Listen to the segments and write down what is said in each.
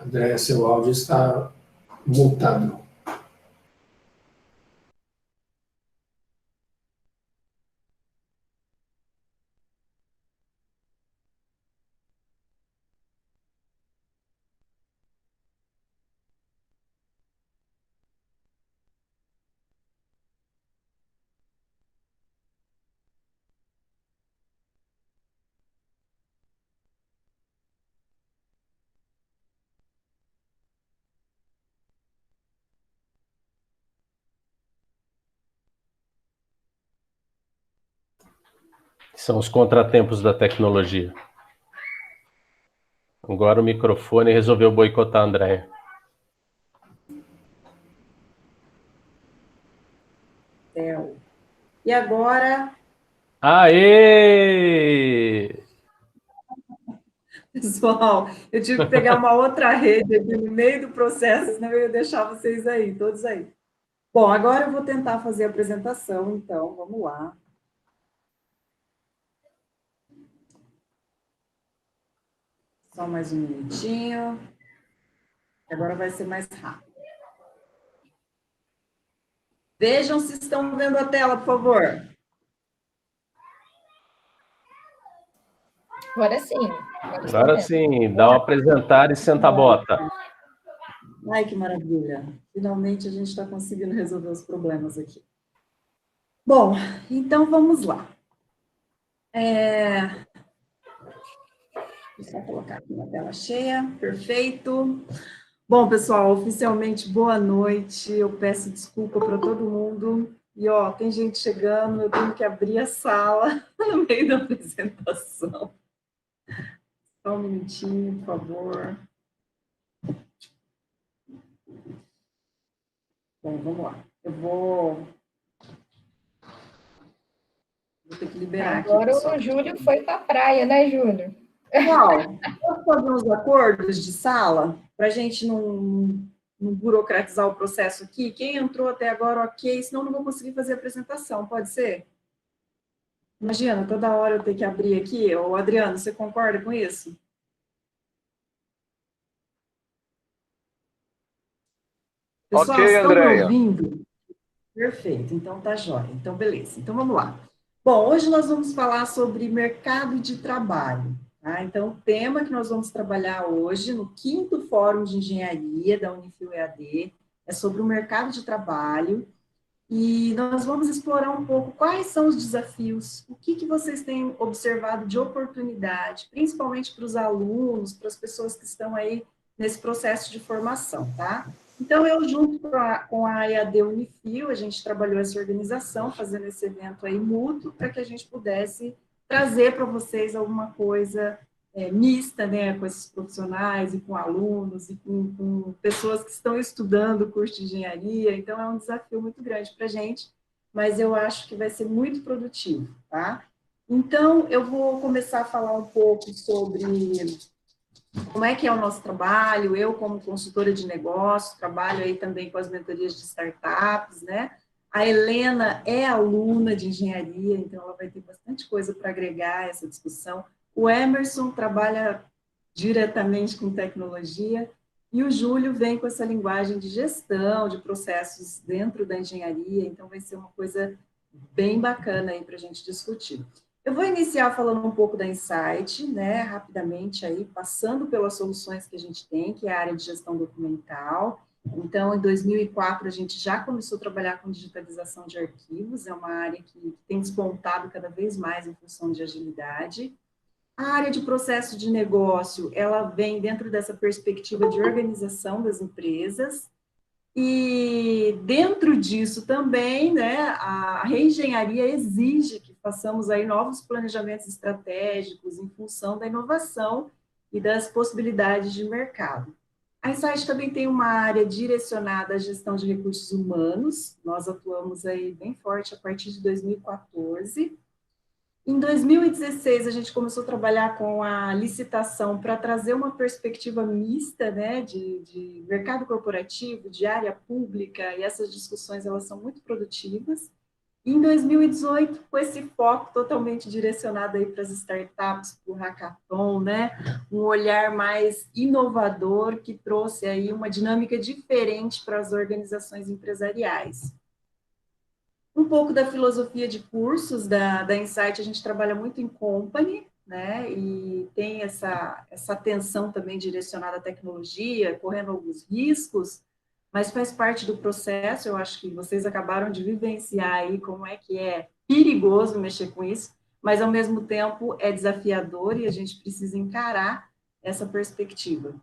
André, seu áudio está mutado. São os contratempos da tecnologia. Agora o microfone resolveu boicotar a Andréia. E agora... Aê! Pessoal, eu tive que pegar uma outra rede aqui no meio do processo, senão eu ia deixar vocês aí, todos aí. Bom, agora eu vou tentar fazer a apresentação, então, vamos lá. Só mais um minutinho. Agora vai ser mais rápido. Vejam se estão vendo a tela, por favor. Agora sim. Agora sim, dá um apresentar e senta a bota. Ai, que maravilha. Finalmente a gente está conseguindo resolver os problemas aqui. Bom, então vamos lá. Deixa eu só colocar aqui na tela cheia. Perfeito. Bom, pessoal, oficialmente boa noite. Eu peço desculpa para todo mundo. E, ó, tem gente chegando, eu tenho que abrir a sala no meio da apresentação. Só um minutinho, por favor. Bom, vamos lá. Eu vou ter que liberar agora aqui. Agora o Júlio foi para a praia, né, Júlio? Pessoal, posso fazer uns acordos de sala para a gente não burocratizar o processo aqui? Quem entrou até agora, ok, senão não vou conseguir fazer a apresentação, pode ser? Imagina, toda hora eu ter que abrir aqui. Ô, Adriano, você concorda com isso? Pessoal, ok, estão me Andréia. ouvindo? Perfeito, então tá jóia. Então, beleza. Então, vamos lá. Bom, hoje nós vamos falar sobre mercado de trabalho. Tá? Então, o tema que nós vamos trabalhar hoje, no 5º Fórum de Engenharia da Unifil EAD, é sobre o mercado de trabalho. E nós vamos explorar um pouco quais são os desafios, o que vocês têm observado de oportunidade, principalmente para os alunos, para as pessoas que estão aí nesse processo de formação, tá? Então, eu junto com a EAD Unifil, a gente trabalhou essa organização, fazendo esse evento aí mútuo, para que a gente pudesse trazer para vocês alguma coisa mista, né, com esses profissionais e com alunos e com pessoas que estão estudando o curso de engenharia, então é um desafio muito grande para a gente, mas eu acho que vai ser muito produtivo, tá? Então, eu vou começar a falar um pouco sobre como é que é o nosso trabalho. Eu, como consultora de negócios, trabalho aí também com as mentorias de startups, né? A Helena é aluna de engenharia, então ela vai ter bastante coisa para agregar a essa discussão. O Emerson trabalha diretamente com tecnologia, e o Júlio vem com essa linguagem de gestão, de processos dentro da engenharia, então vai ser uma coisa bem bacana aí para a gente discutir. Eu vou iniciar falando um pouco da Insight, né, rapidamente aí, passando pelas soluções que a gente tem, que é a área de gestão documental. Então, em 2004, a gente já começou a trabalhar com digitalização de arquivos, é uma área que tem despontado cada vez mais em função de agilidade. A área de processo de negócio, ela vem dentro dessa perspectiva de organização das empresas, e dentro disso também, né, a reengenharia exige que façamos aí novos planejamentos estratégicos em função da inovação e das possibilidades de mercado. A Insight também tem uma área direcionada à gestão de recursos humanos, nós atuamos aí bem forte a partir de 2014, em 2016, a gente começou a trabalhar com a licitação para trazer uma perspectiva mista, né, de mercado corporativo, de área pública, e essas discussões elas são muito produtivas. Em 2018, com esse foco totalmente direcionado aí para as startups, para o hackathon, né? Um olhar mais inovador que trouxe aí uma dinâmica diferente para as organizações empresariais. Um pouco da filosofia de cursos da Insight, a gente trabalha muito em company, né? E tem essa atenção também direcionada à tecnologia, correndo alguns riscos, mas faz parte do processo. Eu acho que vocês acabaram de vivenciar aí como é que é perigoso mexer com isso, mas ao mesmo tempo é desafiador e a gente precisa encarar essa perspectiva.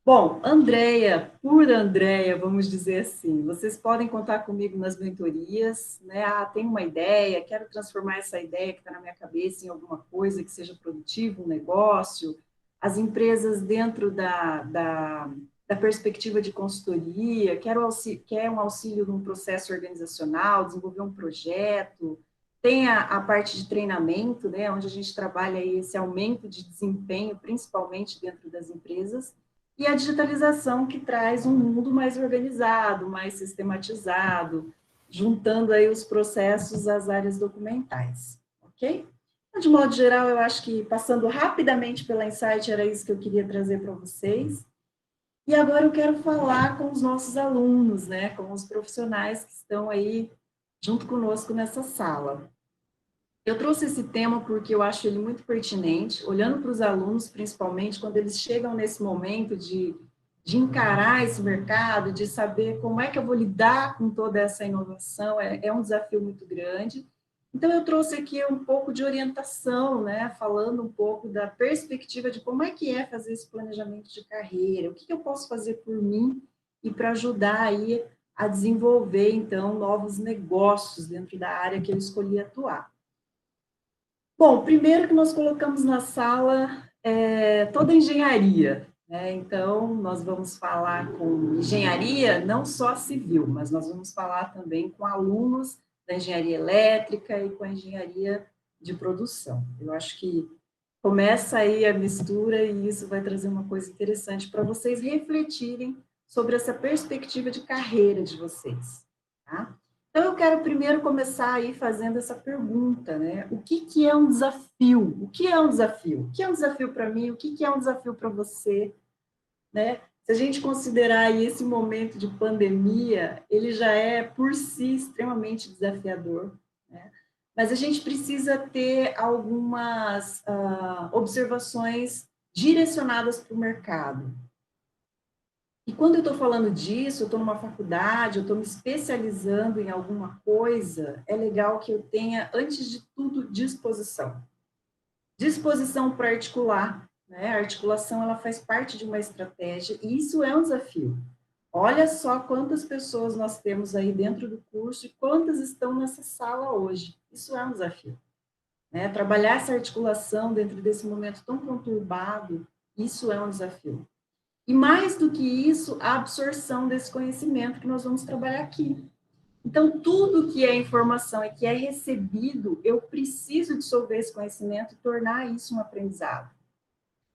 Bom, Andréia, por Andréia, vamos dizer assim, vocês podem contar comigo nas mentorias, né? Ah, tenho uma ideia, quero transformar essa ideia que está na minha cabeça em alguma coisa que seja produtiva, um negócio. As empresas dentro da perspectiva de consultoria, quer um auxílio num processo organizacional, desenvolver um projeto. Tem a parte de treinamento, né? Onde a gente trabalha aí esse aumento de desempenho, principalmente dentro das empresas. E a digitalização que traz um mundo mais organizado, mais sistematizado, juntando aí os processos às áreas documentais, ok? De modo geral, eu acho que passando rapidamente pela Insight, era isso que eu queria trazer para vocês. E agora eu quero falar com os nossos alunos, né, com os profissionais que estão aí junto conosco nessa sala. Eu trouxe esse tema porque eu acho ele muito pertinente, olhando para os alunos, principalmente, quando eles chegam nesse momento de encarar esse mercado, de saber como é que eu vou lidar com toda essa inovação, é um desafio muito grande. Então, eu trouxe aqui um pouco de orientação, né, falando um pouco da perspectiva de como é que é fazer esse planejamento de carreira, o que eu posso fazer por mim e para ajudar aí a desenvolver, então, novos negócios dentro da área que eu escolhi atuar. Bom, primeiro que nós colocamos na sala toda a engenharia, né? Então, nós vamos falar com engenharia, não só civil, mas nós vamos falar também com alunos da engenharia elétrica e com a engenharia de produção. Eu acho que começa aí a mistura e isso vai trazer uma coisa interessante para vocês refletirem sobre essa perspectiva de carreira de vocês, tá? Então, eu quero primeiro começar aí fazendo essa pergunta, né? O que é um desafio? O que é um desafio? O que é um desafio para mim? O que é um desafio para você? Né? Se a gente considerar aí esse momento de pandemia, ele já é, por si, extremamente desafiador, né? Mas a gente precisa ter algumas observações direcionadas para o mercado. E quando eu estou falando disso, eu estou numa faculdade, eu estou me especializando em alguma coisa, é legal que eu tenha, antes de tudo, disposição. Disposição para articular, né? A articulação, ela faz parte de uma estratégia, e isso é um desafio. Olha só quantas pessoas nós temos aí dentro do curso e quantas estão nessa sala hoje. Isso é um desafio, né? Trabalhar essa articulação dentro desse momento tão conturbado, isso é um desafio. E mais do que isso, a absorção desse conhecimento que nós vamos trabalhar aqui. Então, tudo que é informação e que é recebido, eu preciso dissolver esse conhecimento e tornar isso um aprendizado.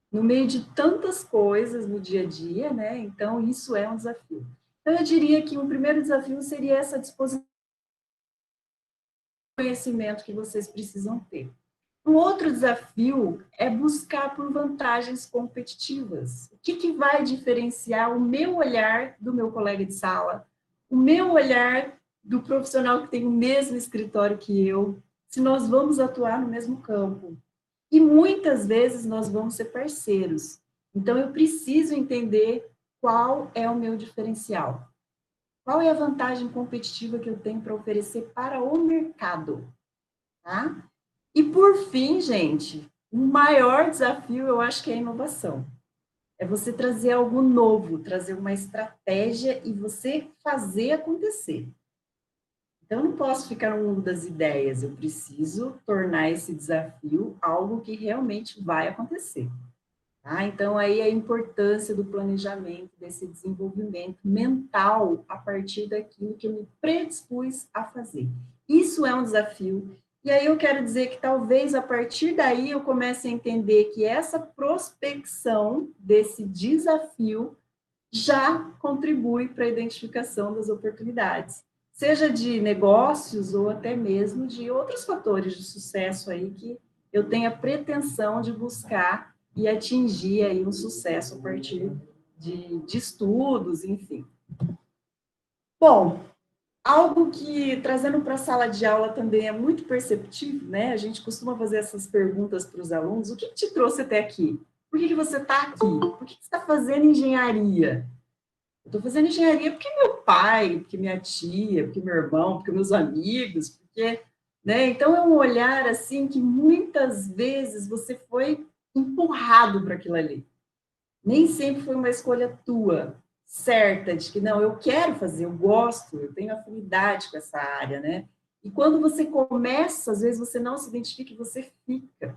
No meio de tantas coisas no dia a dia, né? Então, isso é um desafio. Então, eu diria que um primeiro desafio seria essa disposição de conhecimento que vocês precisam ter. Um outro desafio é buscar por vantagens competitivas. O que vai diferenciar o meu olhar do meu colega de sala, o meu olhar do profissional que tem o mesmo escritório que eu, se nós vamos atuar no mesmo campo? E muitas vezes nós vamos ser parceiros. Então, eu preciso entender qual é o meu diferencial. Qual é a vantagem competitiva que eu tenho para oferecer para o mercado? Tá? E, por fim, gente, o maior desafio, eu acho que é a inovação. É você trazer algo novo, trazer uma estratégia e você fazer acontecer. Então, eu não posso ficar no mundo das ideias, eu preciso tornar esse desafio algo que realmente vai acontecer. Tá? Então, aí a importância do planejamento, desse desenvolvimento mental a partir daquilo que eu me predispus a fazer. Isso é um desafio. E aí eu quero dizer que talvez a partir daí eu comece a entender que essa prospecção desse desafio já contribui para a identificação das oportunidades. seja de negócios ou até mesmo de outros fatores de sucesso aí que eu tenho a pretensão de buscar e atingir aí um sucesso a partir de estudos, enfim. Bom, algo que, trazendo para a sala de aula também é muito perceptível, né? A gente costuma fazer essas perguntas para os alunos. O que te trouxe até aqui? Por que você está aqui? Por que você está fazendo engenharia? Eu estou fazendo engenharia porque meu pai, porque minha tia, porque meu irmão, porque meus amigos, porque... Né? Então, é um olhar assim que muitas vezes você foi empurrado para aquilo ali. Nem sempre foi uma escolha tua, certa, de que não, eu quero fazer, eu gosto, eu tenho afinidade com essa área, né? E quando você começa, às vezes você não se identifica e você fica.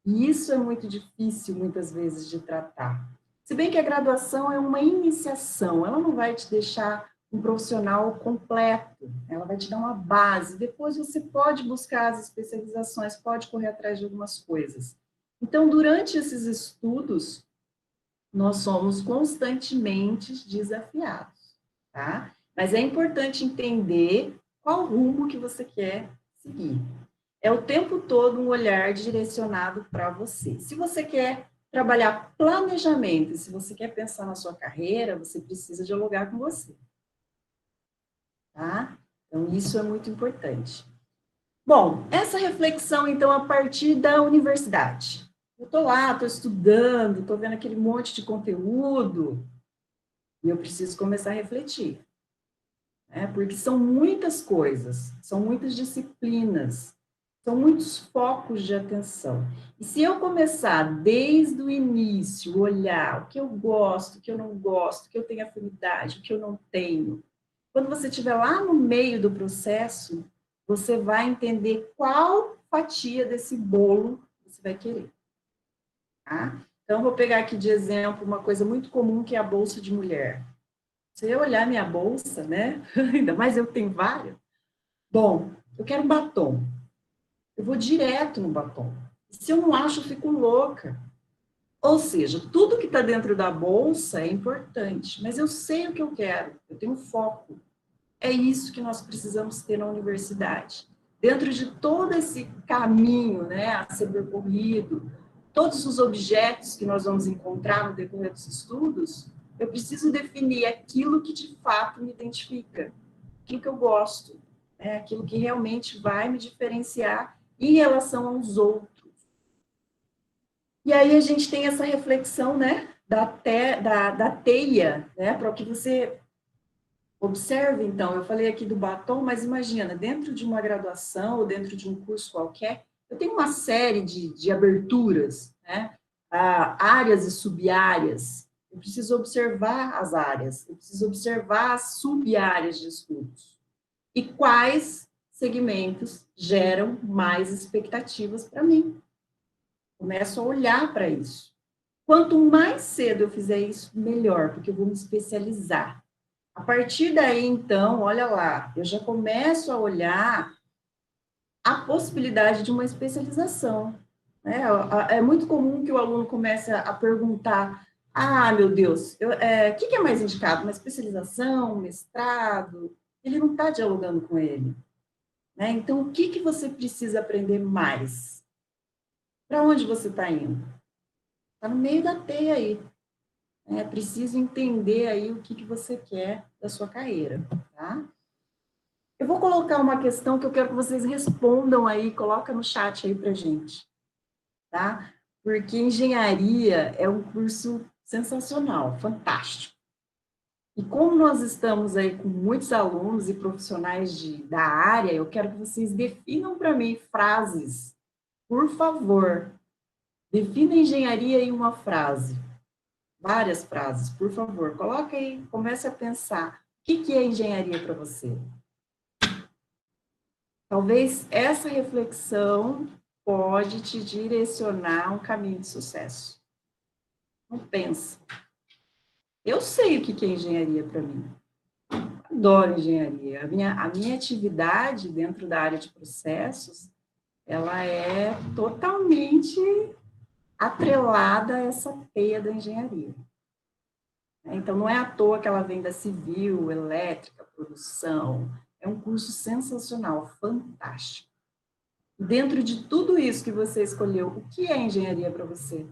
E isso é muito difícil, muitas vezes, de tratar. Se bem que a graduação é uma iniciação, ela não vai te deixar um profissional completo, ela vai te dar uma base. Depois você pode buscar as especializações, pode correr atrás de algumas coisas. Então, durante esses estudos, nós somos constantemente desafiados, tá? Mas é importante entender qual rumo que você quer seguir. É o tempo todo um olhar direcionado para você. Se você quer trabalhar planejamento, se você quer pensar na sua carreira, você precisa dialogar com você, tá? Então, isso é muito importante. Bom, essa reflexão, então, a partir da universidade. Eu estou lá, estou estudando, estou vendo aquele monte de conteúdo, e eu preciso começar a refletir, né? Porque são muitas coisas, são muitas disciplinas, são muitos focos de atenção. E se eu começar desde o início, olhar o que eu gosto, o que eu não gosto, o que eu tenho afinidade, o que eu não tenho, quando você estiver lá no meio do processo, você vai entender qual fatia desse bolo você vai querer. Tá? Então, vou pegar aqui de exemplo uma coisa muito comum, que é a bolsa de mulher. Se eu olhar minha bolsa, né? Ainda mais eu tenho várias. Bom, eu quero um batom. Eu vou direto no batom. Se eu não acho, eu fico louca. Ou seja, tudo que está dentro da bolsa é importante, mas eu sei o que eu quero, eu tenho foco. É isso que nós precisamos ter na universidade. Dentro de todo esse caminho, né, a ser percorrido, todos os objetos que nós vamos encontrar no decorrer dos estudos, eu preciso definir aquilo que de fato me identifica, aquilo que eu gosto, né, aquilo que realmente vai me diferenciar em relação aos outros. E aí a gente tem essa reflexão, né, da teia, né, para que você observe, então, eu falei aqui do batom, mas imagina, dentro de uma graduação ou dentro de um curso qualquer, eu tenho uma série de aberturas, né, áreas e sub-áreas. Eu preciso observar as áreas, eu preciso observar as sub-áreas de estudos. E quais segmentos geram mais expectativas para mim. Começo a olhar para isso. Quanto mais cedo eu fizer isso, melhor, porque eu vou me especializar. A partir daí, então, olha lá, eu já começo a olhar a possibilidade de uma especialização. Né? É muito comum que o aluno comece a perguntar, meu Deus, o que é mais indicado? Uma especialização, um mestrado? Ele não está dialogando com ele. Né? Então, o que você precisa aprender mais? Para onde você está indo? Está no meio da teia aí. É preciso entender aí o que você quer da sua carreira, tá? Eu vou colocar uma questão que eu quero que vocês respondam aí, coloca no chat aí pra gente, tá? Porque engenharia é um curso sensacional, fantástico. E como nós estamos aí com muitos alunos e profissionais da área, eu quero que vocês definam para mim frases, por favor. Defina engenharia em uma frase. Várias frases, por favor. Coloca aí, comece a pensar. O que é engenharia para você? Talvez essa reflexão pode te direcionar a um caminho de sucesso. Não pensa. Eu sei o que é engenharia para mim. Adoro engenharia. A minha atividade dentro da área de processos, ela é totalmente atrelada a essa teia da engenharia. Então, não é à toa que ela vem da civil, elétrica, produção, É um curso sensacional, fantástico. E dentro de tudo isso que você escolheu, o que é engenharia para você?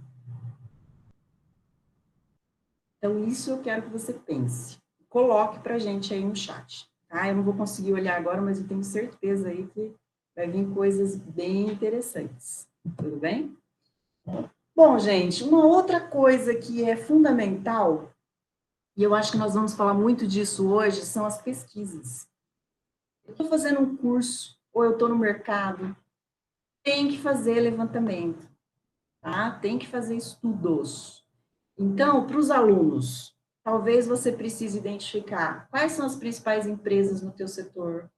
Então, isso eu quero que você pense. Coloque para a gente aí no chat. Tá? Eu não vou conseguir olhar agora, mas eu tenho certeza aí que vai vir coisas bem interessantes. Tudo bem? Bom, gente, uma outra coisa que é fundamental, e eu acho que nós vamos falar muito disso hoje, são as pesquisas. Eu estou fazendo um curso, ou eu estou no mercado, tem que fazer levantamento, tá? Tem que fazer estudos. Então, para os alunos, talvez você precise identificar quais são as principais empresas no teu setor.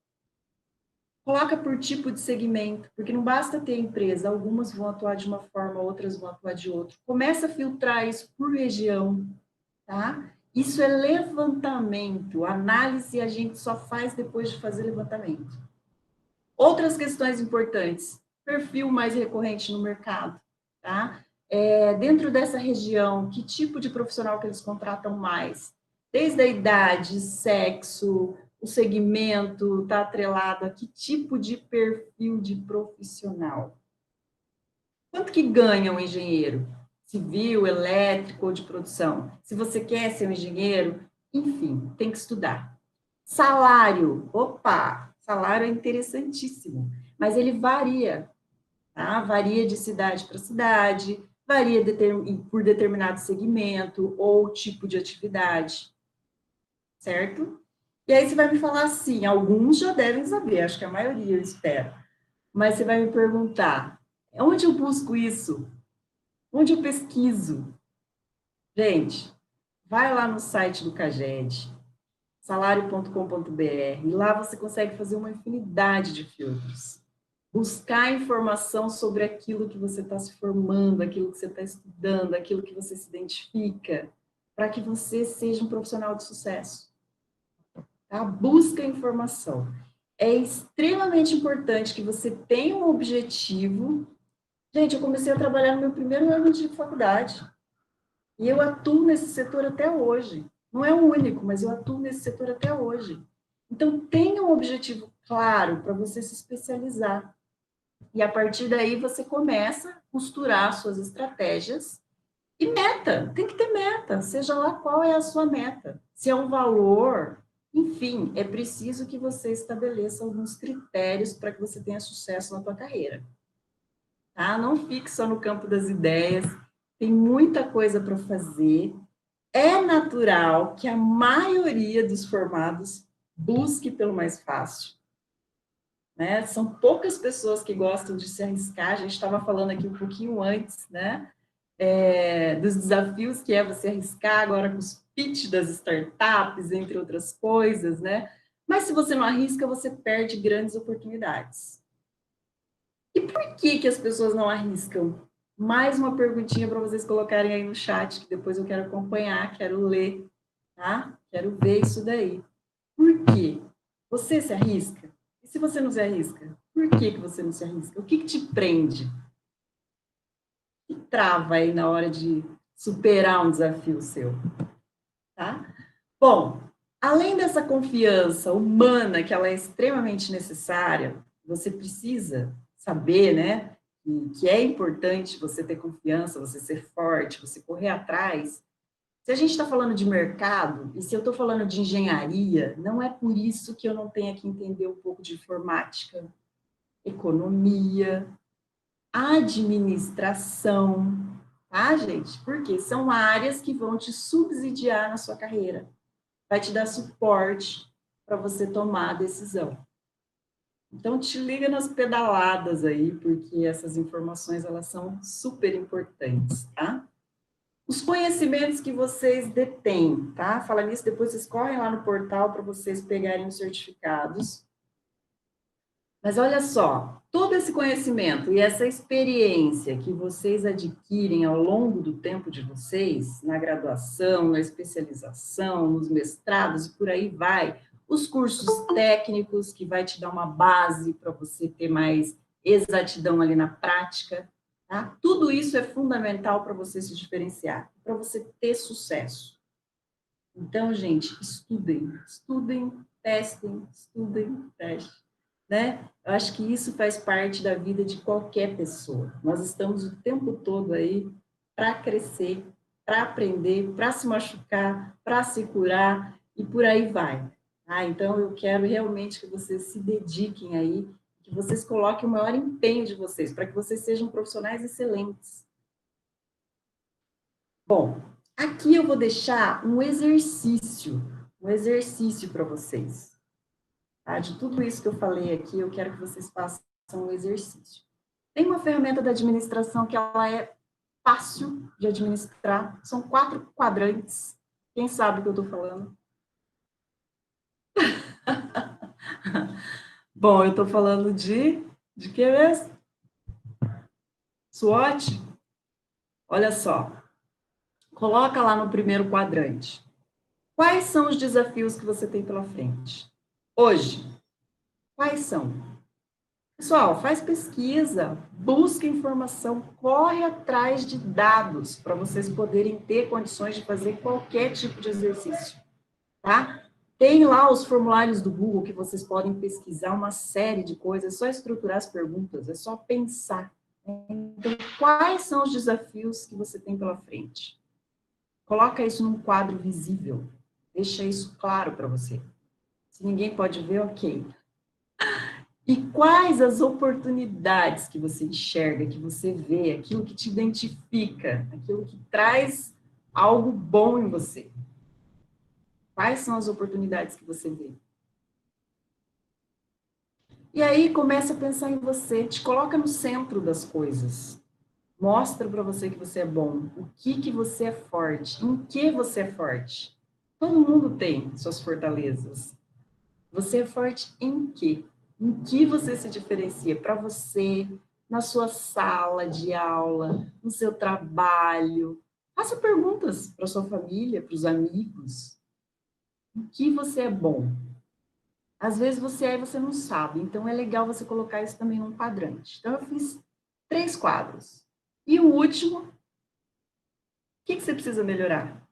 Coloca por tipo de segmento, porque não basta ter empresa, algumas vão atuar de uma forma, outras vão atuar de outra. Começa a filtrar isso por região, tá? Isso é levantamento, análise a gente só faz depois de fazer levantamento. Outras questões importantes, perfil mais recorrente no mercado, tá? Dentro dessa região, que tipo de profissional que eles contratam mais? Desde a idade, sexo, o segmento está atrelado a que tipo de perfil de profissional? Quanto que ganha um engenheiro? Civil, elétrico ou de produção? Se você quer ser um engenheiro, enfim, tem que estudar. Salário, opa, salário é interessantíssimo, mas ele varia, tá? Varia de cidade para cidade, varia por determinado segmento ou tipo de atividade, certo? E aí você vai me falar assim, alguns já devem saber, acho que a maioria, eu espero. Mas você vai me perguntar, onde eu busco isso? Onde eu pesquiso? Gente, vai lá no site do CAGED, salário.com.br, e lá você consegue fazer uma infinidade de filtros. Buscar informação sobre aquilo que você está se formando, aquilo que você está estudando, aquilo que você se identifica, para que você seja um profissional de sucesso. Tá? Busca informação. É extremamente importante que você tenha um objetivo. Gente, eu comecei a trabalhar no meu primeiro ano de faculdade. E eu atuo nesse setor até hoje. Não é o único, mas eu atuo nesse setor até hoje. Então, tenha um objetivo claro para você se especializar. E a partir daí você começa a costurar suas estratégias. E meta, tem que ter meta, seja lá qual é a sua meta. Se é um valor, enfim, é preciso que você estabeleça alguns critérios para que você tenha sucesso na tua carreira. Tá? Não fique só no campo das ideias, tem muita coisa para fazer. É natural que a maioria dos formados busque pelo mais fácil. Né? São poucas pessoas que gostam de se arriscar. A gente estava falando aqui um pouquinho antes, né? Dos desafios que é você arriscar agora com os pitch das startups, entre outras coisas, né? Mas se você não arrisca, você perde grandes oportunidades. E por que as pessoas não arriscam? Mais uma perguntinha para vocês colocarem aí no chat, que depois eu quero acompanhar, quero ler, tá? Quero ver isso daí. Por quê? Você se arrisca? E se você não se arrisca? Por que você não se arrisca? O que te prende? O que trava aí na hora de superar um desafio seu? Tá? Bom, além dessa confiança humana, que ela é extremamente necessária, você precisa saber, né, que é importante você ter confiança, você ser forte, você correr atrás. Se a gente está falando de mercado, e se eu estou falando de engenharia, não é por isso que eu não tenho que entender um pouco de informática, economia, administração, tá, gente? Porque são áreas que vão te subsidiar na sua carreira, vai te dar suporte para você tomar a decisão. Então, te liga nas pedaladas aí, porque essas informações, elas são super importantes, tá? Os conhecimentos que vocês detêm, tá? Fala nisso, depois vocês correm lá no portal para vocês pegarem os certificados. Mas olha só, todo esse conhecimento e essa experiência que vocês adquirem ao longo do tempo de vocês, na graduação, na especialização, nos mestrados e por aí vai, os cursos técnicos, que vai te dar uma base para você ter mais exatidão ali na prática, tá? Tudo isso é fundamental para você se diferenciar, para você ter sucesso. Então, gente, estudem, testem, estudem, testem, né? Eu acho que isso faz parte da vida de qualquer pessoa. Nós estamos o tempo todo aí para crescer, para aprender, para se machucar, para se curar e por aí vai. Ah, então eu quero realmente que vocês se dediquem aí, que vocês coloquem o maior empenho de vocês, para que vocês sejam profissionais excelentes. Bom, aqui eu vou deixar um exercício para vocês. Tá? De tudo isso que eu falei aqui, eu quero que vocês façam um exercício. Tem uma ferramenta da administração que ela é fácil de administrar, são 4 quadrantes. Quem sabe o que eu estou falando? Bom, eu estou falando de que mesmo? SWOT? Olha só, coloca lá no primeiro quadrante. Quais são os desafios que você tem pela frente? Hoje, quais são? Pessoal, faz pesquisa, busca informação, corre atrás de dados para vocês poderem ter condições de fazer qualquer tipo de exercício, tá? Tem lá os formulários do Google que vocês podem pesquisar uma série de coisas, é só estruturar as perguntas, é só pensar. Então, quais são os desafios que você tem pela frente? Coloca isso num quadro visível, deixa isso claro para você. Se ninguém pode ver, ok. E quais as oportunidades que você enxerga, que você vê, aquilo que te identifica, aquilo que traz algo bom em você? Quais são as oportunidades que você vê? E aí começa a pensar em você, te coloca no centro das coisas. Mostra para você que você é bom, o que você é forte, em que você é forte. Todo mundo tem suas fortalezas. Você é forte em quê? Em que você se diferencia para você, na sua sala de aula, no seu trabalho? Faça perguntas para sua família, para os amigos. Em que você é bom? Às vezes você é e você não sabe, então é legal você colocar isso também num quadrante. Então eu fiz 3 quadros. E o último, o que você precisa melhorar?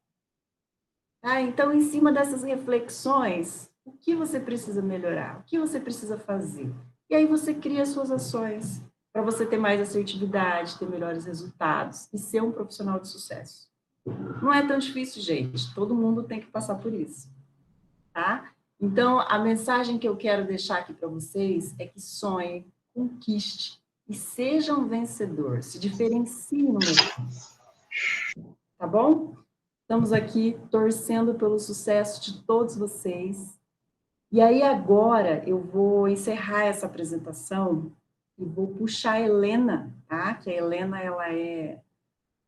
Ah, então, em cima dessas reflexões, o que você precisa melhorar? O que você precisa fazer? E aí você cria as suas ações para você ter mais assertividade, ter melhores resultados e ser um profissional de sucesso. Não é tão difícil, gente. Todo mundo tem que passar por isso, tá? Então, a mensagem que eu quero deixar aqui para vocês é que sonhe, conquiste e seja um vencedor. Se diferencie no mercado. Tá bom? Estamos aqui torcendo pelo sucesso de todos vocês. E aí agora eu vou encerrar essa apresentação e vou puxar a Helena, tá? Que a Helena, ela é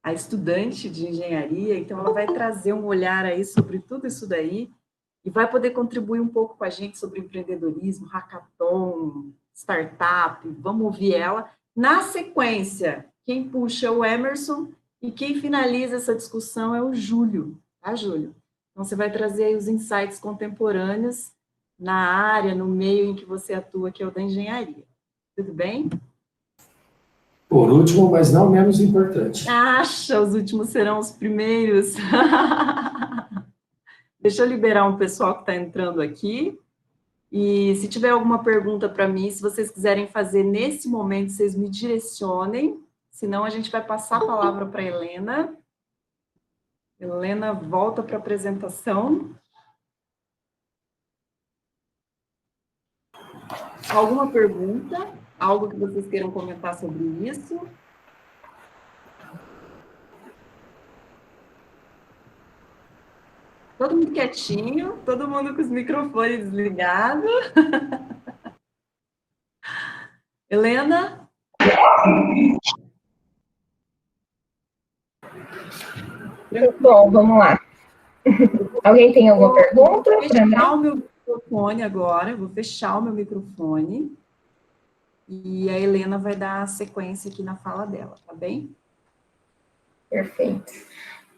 a estudante de engenharia, então ela vai trazer um olhar aí sobre tudo isso daí e vai poder contribuir um pouco com a gente sobre empreendedorismo, hackathon, startup. Vamos ouvir ela. Na sequência, quem puxa é o Emerson e quem finaliza essa discussão é o Júlio, tá, Júlio? Então, você vai trazer aí os insights contemporâneos na área, no meio em que você atua, que é o da engenharia. Tudo bem? Por último, mas não menos importante. Acha, os últimos serão os primeiros. Deixa eu liberar um pessoal que está entrando aqui. E se tiver alguma pergunta para mim, se vocês quiserem fazer nesse momento, vocês me direcionem. Senão, a gente vai passar a palavra para a Helena. Helena, volta para a apresentação. Alguma pergunta? Algo que vocês queiram comentar sobre isso? Todo mundo quietinho, todo mundo com os microfones desligados. Helena? Bom, vamos lá. Alguém tem alguma pergunta? Vou fechar o meu microfone agora, vou fechar o meu microfone e a Helena vai dar sequência aqui na fala dela, tá bem? Perfeito.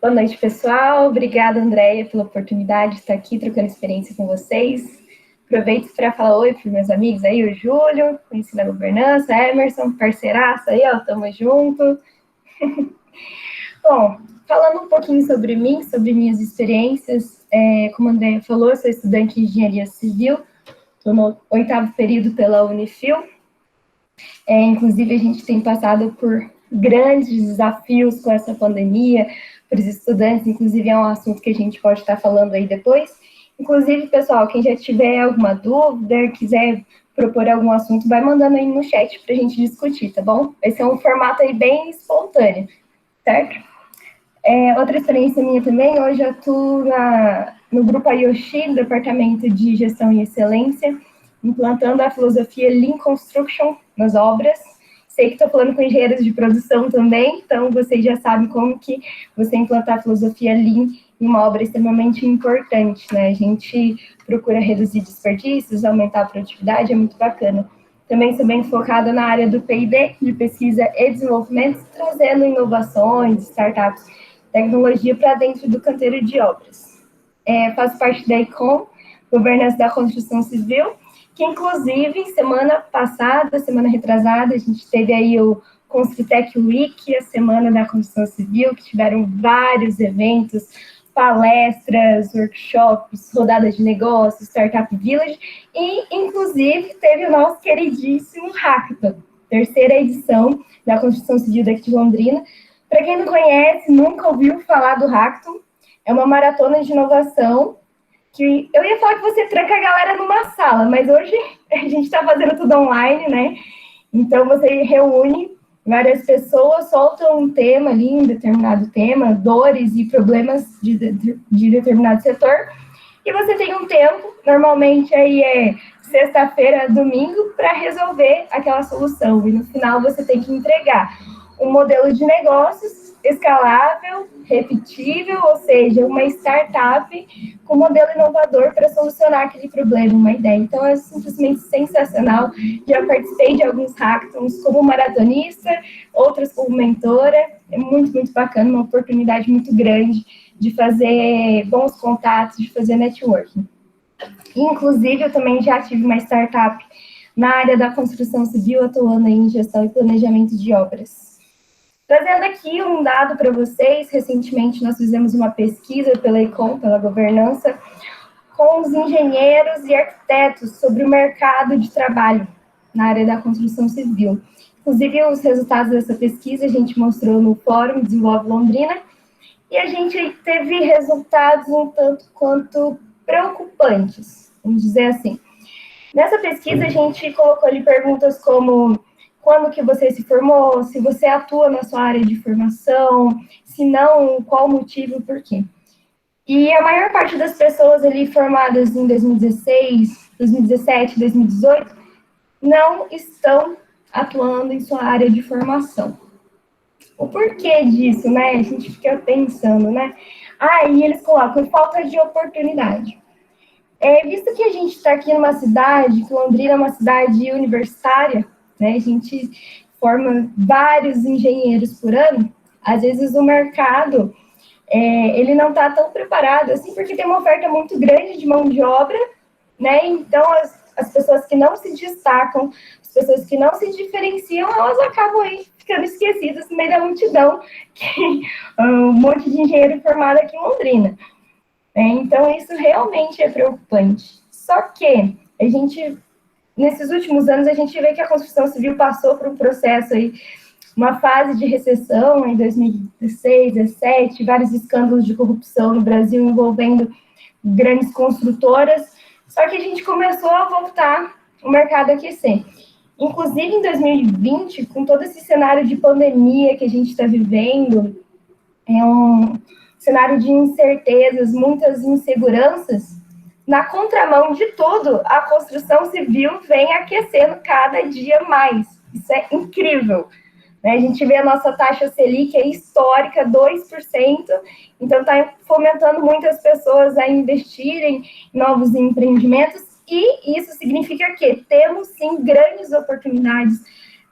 Boa noite, pessoal. Obrigada, Andréia, pela oportunidade de estar aqui trocando experiência com vocês. Aproveito para falar oi para os meus amigos aí, o Júlio, conhecido da governança, Emerson, parceiraço aí, ó, tamo junto. Bom, falando um pouquinho sobre mim, sobre minhas experiências, como a Andrea falou, eu sou estudante de engenharia civil, estou no 8º período pela Unifil. Inclusive, a gente tem passado por grandes desafios com essa pandemia, para os estudantes, inclusive é um assunto que a gente pode estar falando aí depois. Inclusive, pessoal, quem já tiver alguma dúvida, quiser propor algum assunto, vai mandando aí no chat para a gente discutir, tá bom? Vai ser um formato aí bem espontâneo, certo? Outra experiência minha também, hoje eu atuo no Grupo Ayoshi, do Departamento de Gestão e Excelência, implantando a filosofia Lean Construction nas obras. Sei que estou falando com engenheiros de produção também, então vocês já sabem como que você implantar a filosofia Lean em uma obra é extremamente importante, né? A gente procura reduzir desperdícios, aumentar a produtividade, é muito bacana. Também sou bem focada na área do P&D, de pesquisa e desenvolvimento, trazendo inovações, startups, tecnologia para dentro do canteiro de obras. Faço parte da ICOM, Governança da Construção Civil, que inclusive semana passada, semana retrasada, a gente teve aí o Construtec Week, a Semana da Construção Civil, que tiveram vários eventos, palestras, workshops, rodadas de negócios, Startup Village, e inclusive teve o nosso queridíssimo Hackathon, 3ª edição da Construção Civil daqui de Londrina. Para quem não conhece, nunca ouviu falar do Hackathon, é uma maratona de inovação que eu ia falar que você tranca a galera numa sala, mas hoje a gente está fazendo tudo online, né? Então você reúne várias pessoas, soltam um tema ali, um determinado tema, dores e problemas de determinado setor, e você tem um tempo, normalmente aí é sexta-feira, domingo, para resolver aquela solução, e no final você tem que entregar um modelo de negócios escalável, repetível, ou seja, uma startup com modelo inovador para solucionar aquele problema, uma ideia. Então, é simplesmente sensacional. Já participei de alguns hackathons como maratonista, outros como mentora. É muito, muito bacana, uma oportunidade muito grande de fazer bons contatos, de fazer networking. Inclusive, eu também já tive uma startup na área da construção civil, atuando em gestão e planejamento de obras. Trazendo aqui um dado para vocês, recentemente nós fizemos uma pesquisa pela ICOM, pela governança, com os engenheiros e arquitetos sobre o mercado de trabalho na área da construção civil. Inclusive, os resultados dessa pesquisa a gente mostrou no Fórum Desenvolve Londrina, e a gente teve resultados um tanto quanto preocupantes, vamos dizer assim. Nessa pesquisa, a gente colocou ali perguntas como: quando que você se formou, se você atua na sua área de formação, se não, qual o motivo e por quê. E a maior parte das pessoas ali formadas em 2016, 2017, 2018, não estão atuando em sua área de formação. O porquê disso, né? A gente fica pensando, né? E eles colocam falta de oportunidade. Visto que a gente está aqui numa cidade, que Londrina é uma cidade universitária, né? A gente forma vários engenheiros por ano, às vezes o mercado, ele não está tão preparado assim, porque tem uma oferta muito grande de mão de obra, né? Então, as pessoas que não se destacam, as pessoas que não se diferenciam, elas acabam aí ficando esquecidas no meio da multidão, que um monte de engenheiro formado aqui em Londrina. Então, isso realmente é preocupante. Só que a gente, nesses últimos anos, a gente vê que a construção civil passou por um processo aí, uma fase de recessão em 2016, 2017, vários escândalos de corrupção no Brasil envolvendo grandes construtoras, só que a gente começou a voltar o mercado a aquecer. Inclusive, em 2020, com todo esse cenário de pandemia que a gente está vivendo, é um cenário de incertezas, muitas inseguranças, na contramão de tudo, a construção civil vem aquecendo cada dia mais. Isso é incrível. A gente vê a nossa taxa Selic é histórica, 2%, então está fomentando muitas pessoas a investirem em novos empreendimentos, e isso significa que temos, sim, grandes oportunidades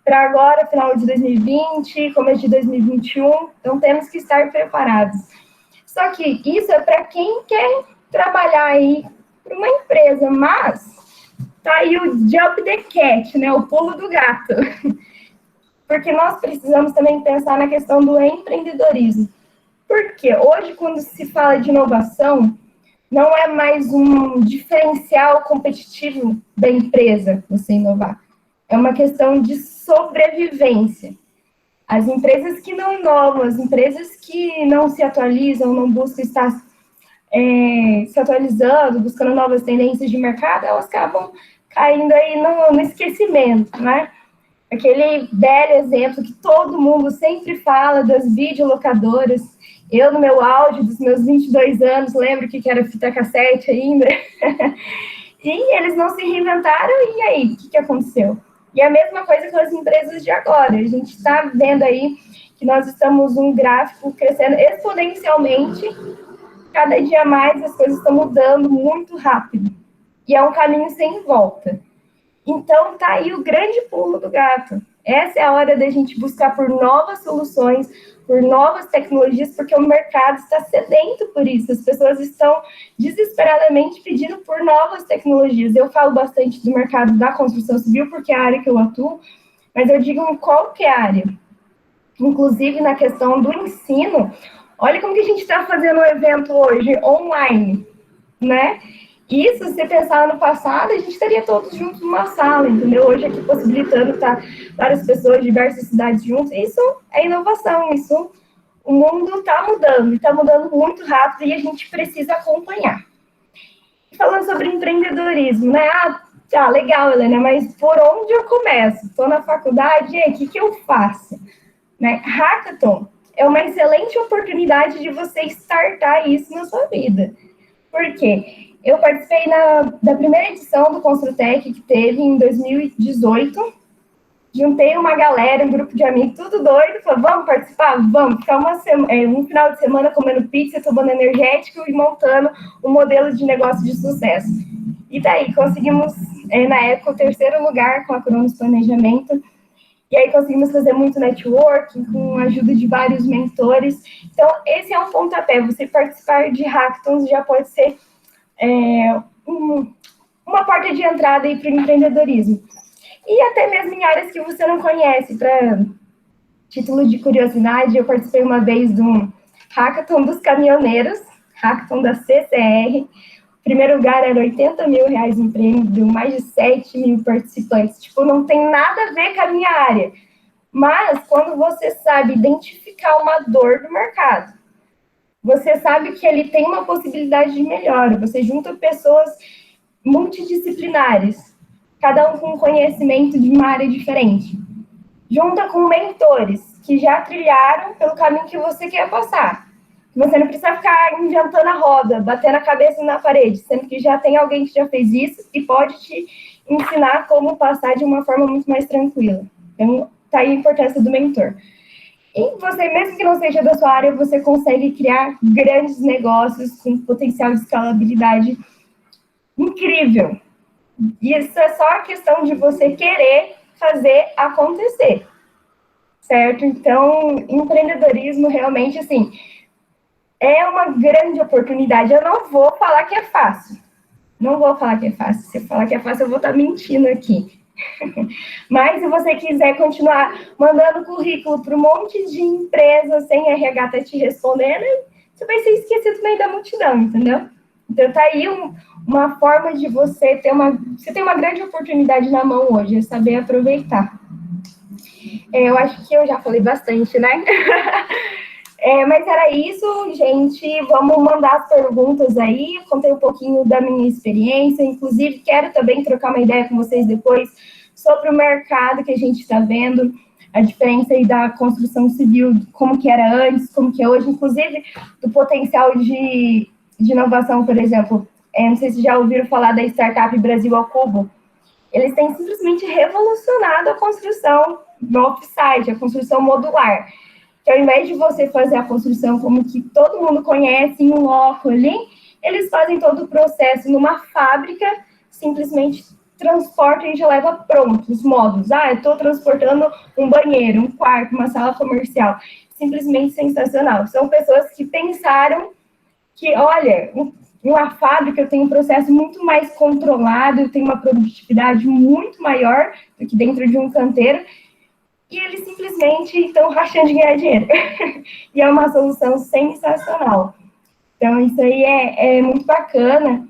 para agora, final de 2020, começo de 2021, então temos que estar preparados. Só que isso é para quem quer trabalhar aí para uma empresa, mas tá aí o jump the cat, né, o pulo do gato. Porque nós precisamos também pensar na questão do empreendedorismo. Porque hoje, quando se fala de inovação, Não é mais um diferencial competitivo da empresa você inovar. É uma questão de sobrevivência. As empresas que não inovam, as empresas que não se atualizam, não buscam estar se atualizando, buscando novas tendências de mercado, elas acabam caindo aí no esquecimento, né? Aquele velho exemplo que todo mundo sempre fala das videolocadoras. Eu, no meu auge dos meus 22 anos, lembro que era fita cassete ainda. E eles não se reinventaram, e aí, o que aconteceu? E a mesma coisa com as empresas de agora. A gente está vendo aí que nós estamos um gráfico crescendo exponencialmente. Cada dia mais as coisas estão mudando muito rápido. E é um caminho sem volta. Então, tá aí o grande pulo do gato. Essa é a hora da gente buscar por novas soluções, por novas tecnologias, porque o mercado está sedento por isso. As pessoas estão desesperadamente pedindo por novas tecnologias. Eu falo bastante do mercado da construção civil, porque é a área que eu atuo, mas eu digo em qualquer área. Inclusive, na questão do ensino, olha como que a gente está fazendo um evento hoje online, né? Isso, se pensar no passado, a gente estaria todos juntos numa sala, entendeu? Hoje aqui possibilitando estar várias pessoas de diversas cidades juntas. Isso é inovação, isso o mundo está mudando, e está mudando muito rápido e a gente precisa acompanhar. Falando sobre empreendedorismo, né? Tá, legal, Helena, mas por onde eu começo? Estou na faculdade, e aí, o que eu faço? Né? Hackathon é uma excelente oportunidade de você startar isso na sua vida. Por quê? Eu participei da primeira edição do Construtec, que teve em 2018. Juntei uma galera, um grupo de amigos, tudo doido. Falei, vamos participar? Vamos. Ficar um final de semana comendo pizza, tomando energético e montando um modelo de negócio de sucesso. E daí, conseguimos, na época, o 3º lugar com a Cronos Planejamento. E aí conseguimos fazer muito networking, com a ajuda de vários mentores. Então, esse é um pontapé. Você participar de hackathons já pode ser uma porta de entrada aí para o empreendedorismo. E até mesmo em áreas que você não conhece. Para título de curiosidade, eu participei uma vez de um hackathon dos caminhoneiros, hackathon da CCR. O primeiro lugar era R$80 mil em prêmio, deu mais de 7 mil participantes. Tipo, não tem nada a ver com a minha área. Mas, quando você sabe identificar uma dor do mercado, você sabe que ele tem uma possibilidade de melhora. Você junta pessoas multidisciplinares, cada um com conhecimento de uma área diferente. Junta com mentores que já trilharam pelo caminho que você quer passar. Você não precisa ficar inventando a roda, batendo a cabeça na parede, sendo que já tem alguém que já fez isso e pode te ensinar como passar de uma forma muito mais tranquila. Então, tá aí a importância do mentor. E você, mesmo que não seja da sua área, você consegue criar grandes negócios com potencial de escalabilidade incrível. E isso é só a questão de você querer fazer acontecer, certo? Então, empreendedorismo realmente, assim, é uma grande oportunidade. Eu não vou falar que é fácil. Não vou falar que é fácil. Se eu falar que é fácil, eu vou estar mentindo aqui. Mas se você quiser continuar mandando currículo para um monte de empresas sem RH tá te respondendo, você vai ser esquecido no meio da multidão, entendeu? Então tá aí uma forma de você ter você tem uma grande oportunidade na mão hoje, é saber aproveitar. Eu acho que eu já falei bastante, né? Mas era isso, gente. Vamos mandar as perguntas aí. Contei um pouquinho da minha experiência. Inclusive, quero também trocar uma ideia com vocês depois sobre o mercado que a gente está vendo, a diferença aí da construção civil, como que era antes, como que é hoje, inclusive do potencial de inovação, por exemplo. Não sei se já ouviram falar da startup Brasil ao Cubo. Eles têm simplesmente revolucionado a construção no off-site, a construção modular. Que ao invés de você fazer a construção como que todo mundo conhece, em um loco ali, eles fazem todo o processo numa fábrica, simplesmente transportam e já leva pronto os módulos. Eu estou transportando um banheiro, um quarto, uma sala comercial. Simplesmente sensacional. São pessoas que pensaram que, olha, uma fábrica tem um processo muito mais controlado, tem uma produtividade muito maior do que dentro de um canteiro, e eles simplesmente estão rachando de ganhar dinheiro. E é uma solução sensacional. Então, isso aí é muito bacana,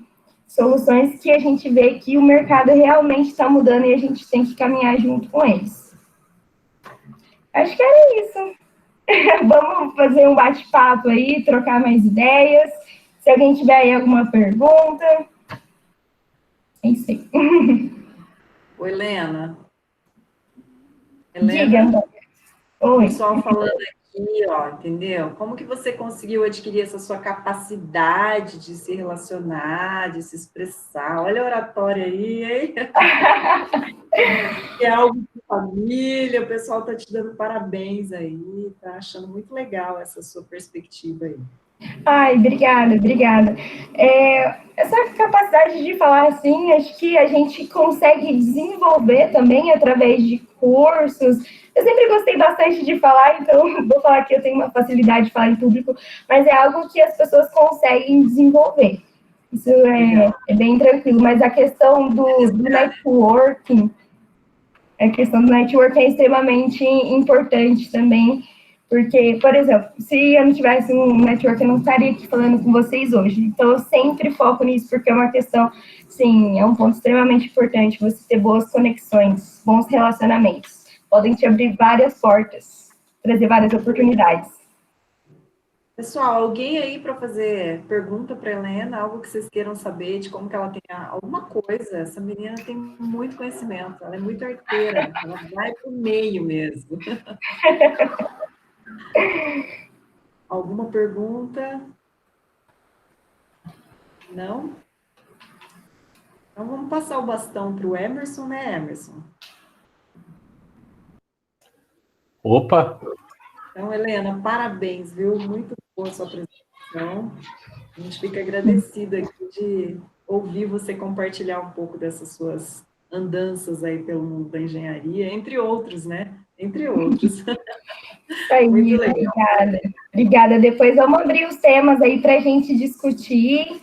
soluções que a gente vê que o mercado realmente está mudando e a gente tem que caminhar junto com eles. Acho que era isso. Vamos fazer um bate-papo aí, trocar mais ideias. Se alguém tiver aí alguma pergunta. É isso aí. Ô, Helena. Diga, André. O Oi. pessoal falando aqui, ó, entendeu? Como que você conseguiu adquirir essa sua capacidade de se relacionar, de se expressar? Olha a oratória aí, hein? É algo de família, o pessoal tá te dando parabéns aí, tá achando muito legal essa sua perspectiva aí. Ai, obrigada. Essa capacidade de falar assim, acho que a gente consegue desenvolver também através de cursos. Eu sempre gostei bastante de falar, então vou falar que eu tenho uma facilidade de falar em público, mas é algo que as pessoas conseguem desenvolver. Isso é bem tranquilo, mas a questão do networking, é extremamente importante também. Porque, por exemplo, se eu não tivesse um network, eu não estaria aqui falando com vocês hoje. Então, eu sempre foco nisso, porque é uma questão, sim, é um ponto extremamente importante, você ter boas conexões, bons relacionamentos. Podem te abrir várias portas, trazer várias oportunidades. Pessoal, alguém aí para fazer pergunta para a Helena, algo que vocês queiram saber de como que ela tem alguma coisa? Essa menina tem muito conhecimento, ela é muito arteira, ela vai para o meio mesmo. Alguma pergunta? Não? Então vamos passar o bastão para o Emerson, né, Emerson? Opa! Então, Helena, parabéns, viu? Muito boa a sua apresentação. A gente fica agradecida aqui de ouvir você compartilhar um pouco dessas suas andanças aí pelo mundo da engenharia, entre outros, né? Entre outros. Aí, muito legal. Obrigada. Depois vamos abrir os temas aí para a gente discutir,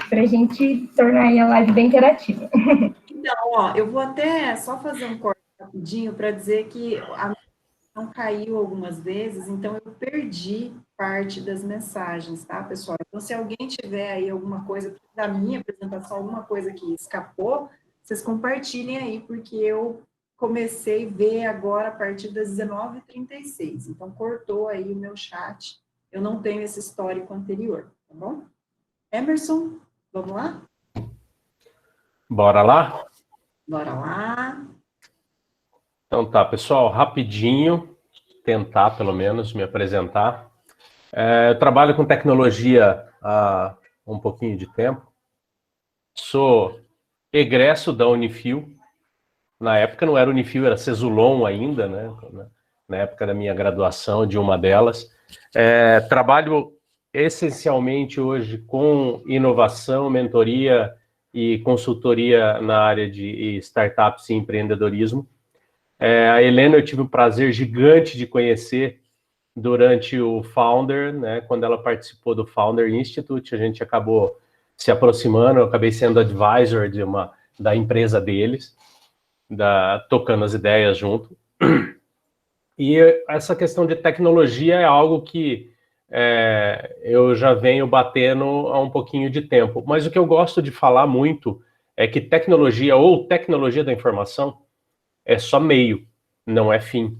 para a gente tornar a live bem interativa. Então, ó, eu vou até só fazer um corte rapidinho para dizer que a não caiu algumas vezes, então eu perdi parte das mensagens, tá, pessoal? Então, se alguém tiver aí alguma coisa da minha apresentação, alguma coisa que escapou, vocês compartilhem aí, porque eu comecei a ver agora a partir das 19h36, então cortou aí o meu chat, eu não tenho esse histórico anterior, tá bom? Emerson, vamos lá? Bora lá? Bora lá. Então tá, pessoal, rapidinho, tentar pelo menos me apresentar. Eu trabalho com tecnologia há um pouquinho de tempo. Sou egresso da Unifil. Na época não era Unifil, era Cesulon ainda, né? Na época da minha graduação, de uma delas. Trabalho essencialmente hoje com inovação, mentoria e consultoria na área de startups e empreendedorismo. A Helena eu tive o prazer gigante de conhecer durante o Founder, né, quando ela participou do Founder Institute, a gente acabou se aproximando, eu acabei sendo advisor da empresa deles, tocando as ideias junto. E essa questão de tecnologia é algo que eu já venho batendo há um pouquinho de tempo, mas o que eu gosto de falar muito é que tecnologia ou tecnologia da informação é só meio, não é fim.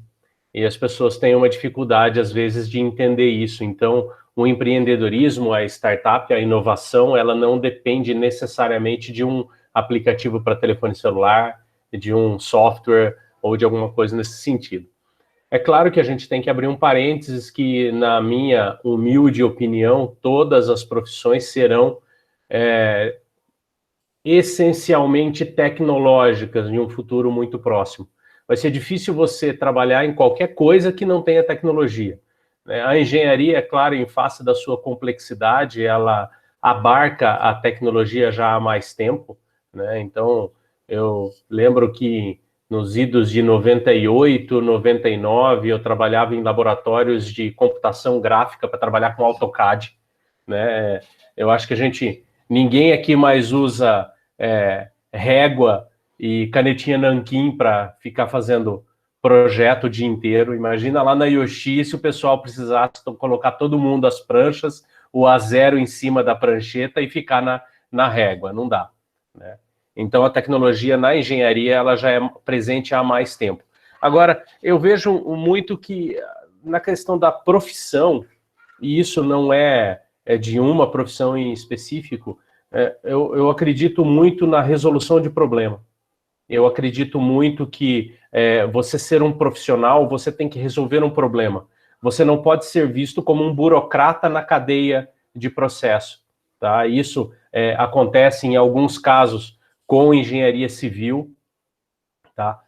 E as pessoas têm uma dificuldade, às vezes, de entender isso. Então, o empreendedorismo, a startup, a inovação, ela não depende necessariamente de um aplicativo para telefone celular, de um software ou de alguma coisa nesse sentido. É claro que a gente tem que abrir um parênteses que, na minha humilde opinião, todas as profissões serão essencialmente tecnológicas em um futuro muito próximo. Vai ser difícil você trabalhar em qualquer coisa que não tenha tecnologia. A engenharia, é claro, em face da sua complexidade, ela abarca a tecnologia já há mais tempo, né? Então, eu lembro que nos idos de 98, 99, eu trabalhava em laboratórios de computação gráfica para trabalhar com AutoCAD, né? Eu acho que ninguém aqui mais usa régua e canetinha nanquim para ficar fazendo projeto o dia inteiro. Imagina lá na Yoshi se o pessoal precisasse colocar todo mundo as pranchas, o A0 em cima da prancheta e ficar na régua, não dá, né? Então, a tecnologia na engenharia, ela já é presente há mais tempo. Agora, eu vejo muito que, na questão da profissão, e isso não é de uma profissão em específico, eu acredito muito na resolução de problema. Eu acredito muito que você ser um profissional, você tem que resolver um problema. Você não pode ser visto como um burocrata na cadeia de processo, tá? Isso acontece em alguns casos com engenharia civil, tá?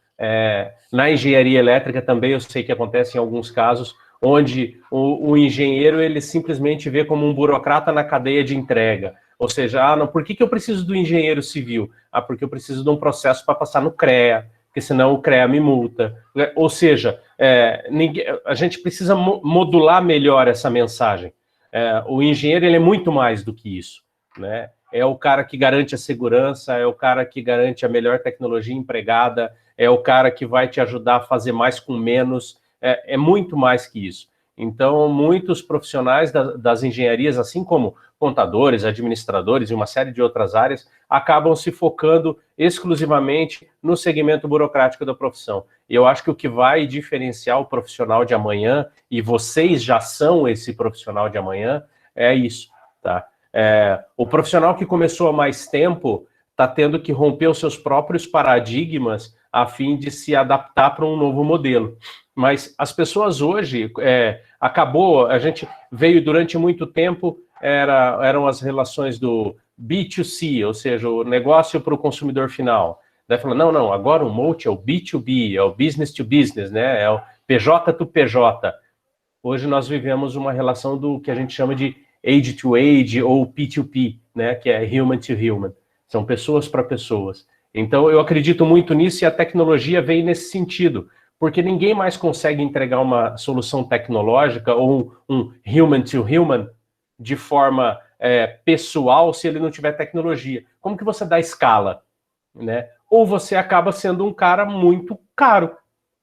Na engenharia elétrica também eu sei que acontece em alguns casos, onde o engenheiro ele simplesmente vê como um burocrata na cadeia de entrega. Ou seja, não, por que eu preciso do engenheiro civil? Porque eu preciso de um processo para passar no CREA, porque senão o CREA me multa. Ou seja, a gente precisa modular melhor essa mensagem. O engenheiro ele é muito mais do que isso, né? É o cara que garante a segurança, é o cara que garante a melhor tecnologia empregada, é o cara que vai te ajudar a fazer mais com menos, é muito mais que isso. Então, muitos profissionais das engenharias, assim como contadores, administradores e uma série de outras áreas, acabam se focando exclusivamente no segmento burocrático da profissão. E eu acho que o que vai diferenciar o profissional de amanhã, e vocês já são esse profissional de amanhã, é isso, tá? O profissional que começou há mais tempo está tendo que romper os seus próprios paradigmas a fim de se adaptar para um novo modelo. Mas as pessoas hoje, a gente veio durante muito tempo, eram as relações do B2C, ou seja, o negócio para o consumidor final. Daí falou, não, agora o Mote é o B2B, é o business to business, né? É o PJ to PJ. Hoje nós vivemos uma relação do que a gente chama de age to age ou P2P, né? Que é human to human. São pessoas para pessoas. Então eu acredito muito nisso e a tecnologia vem nesse sentido, porque ninguém mais consegue entregar uma solução tecnológica ou um human to human de forma pessoal se ele não tiver tecnologia. Como que você dá escala, né? Ou você acaba sendo um cara muito caro,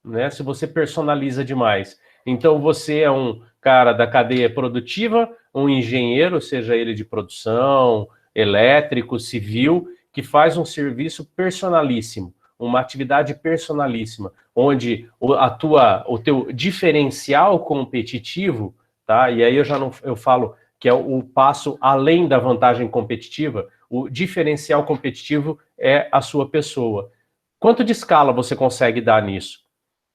né? Se você personaliza demais. Então você é um cara da cadeia produtiva, um engenheiro, seja ele de produção, elétrico, civil, que faz um serviço personalíssimo, uma atividade personalíssima, onde o teu diferencial competitivo, tá? E aí eu falo que é o passo além da vantagem competitiva, o diferencial competitivo é a sua pessoa. Quanto de escala você consegue dar nisso?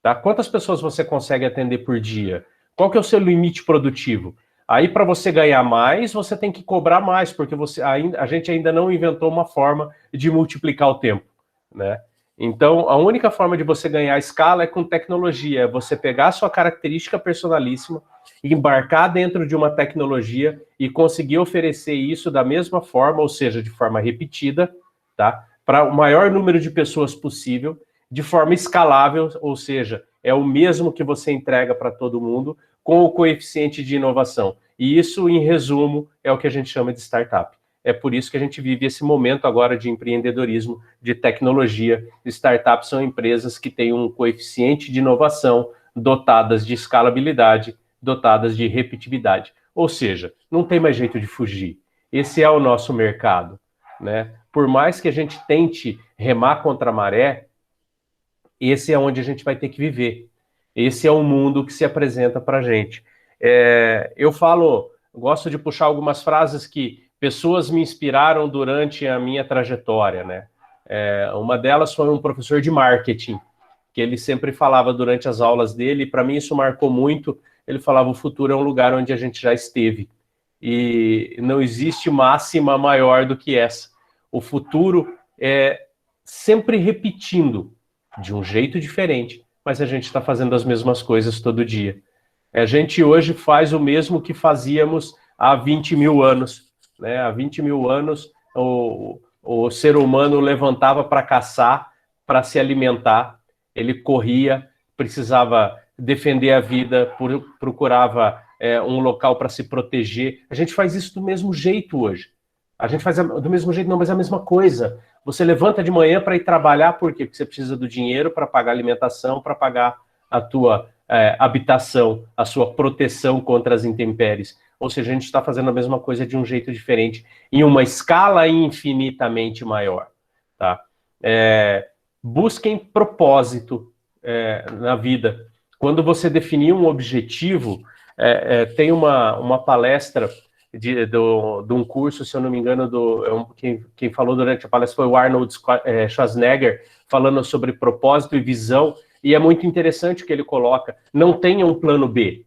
Tá? Quantas pessoas você consegue atender por dia? Qual que é o seu limite produtivo? Aí, para você ganhar mais, você tem que cobrar mais, porque a gente ainda não inventou uma forma de multiplicar o tempo, né? Então, a única forma de você ganhar escala é com tecnologia, é você pegar a sua característica personalíssima, embarcar dentro de uma tecnologia e conseguir oferecer isso da mesma forma, ou seja, de forma repetida, tá? Para o maior número de pessoas possível, de forma escalável, ou seja, é o mesmo que você entrega para todo mundo, com o coeficiente de inovação. E isso, em resumo, é o que a gente chama de startup. É por isso que a gente vive esse momento agora de empreendedorismo, de tecnologia. Startups são empresas que têm um coeficiente de inovação, dotadas de escalabilidade, dotadas de repetibilidade. Ou seja, não tem mais jeito de fugir. Esse é o nosso mercado, né? Por mais que a gente tente remar contra a maré, esse é onde a gente vai ter que viver. Esse é o mundo que se apresenta para a gente. Eu gosto de puxar algumas frases que pessoas me inspiraram durante a minha trajetória, né? Uma delas foi um professor de marketing, que ele sempre falava durante as aulas dele, e para mim isso marcou muito. Ele falava, o futuro é um lugar onde a gente já esteve. E não existe máxima maior do que essa. O futuro é sempre repetindo, de um jeito diferente, mas a gente está fazendo as mesmas coisas todo dia. A gente hoje faz o mesmo que fazíamos há 20 mil anos. Né? Há 20 mil anos, o ser humano levantava para caçar, para se alimentar, ele corria, precisava defender a vida, procurava um local para se proteger. A gente faz isso do mesmo jeito hoje. A gente faz do mesmo jeito, não, mas é a mesma coisa. Você levanta de manhã para ir trabalhar, por quê? Porque você precisa do dinheiro para pagar a alimentação, para pagar a tua habitação, a sua proteção contra as intempéries. ou seja, a gente está fazendo a mesma coisa de um jeito diferente, em uma escala infinitamente maior, tá? Busquem propósito na vida. Quando você definir um objetivo, tem uma palestra de um curso, se eu não me engano, quem falou durante a palestra foi o Arnold Schwarzenegger, falando sobre propósito e visão, e é muito interessante o que ele coloca. Não tenha um plano B.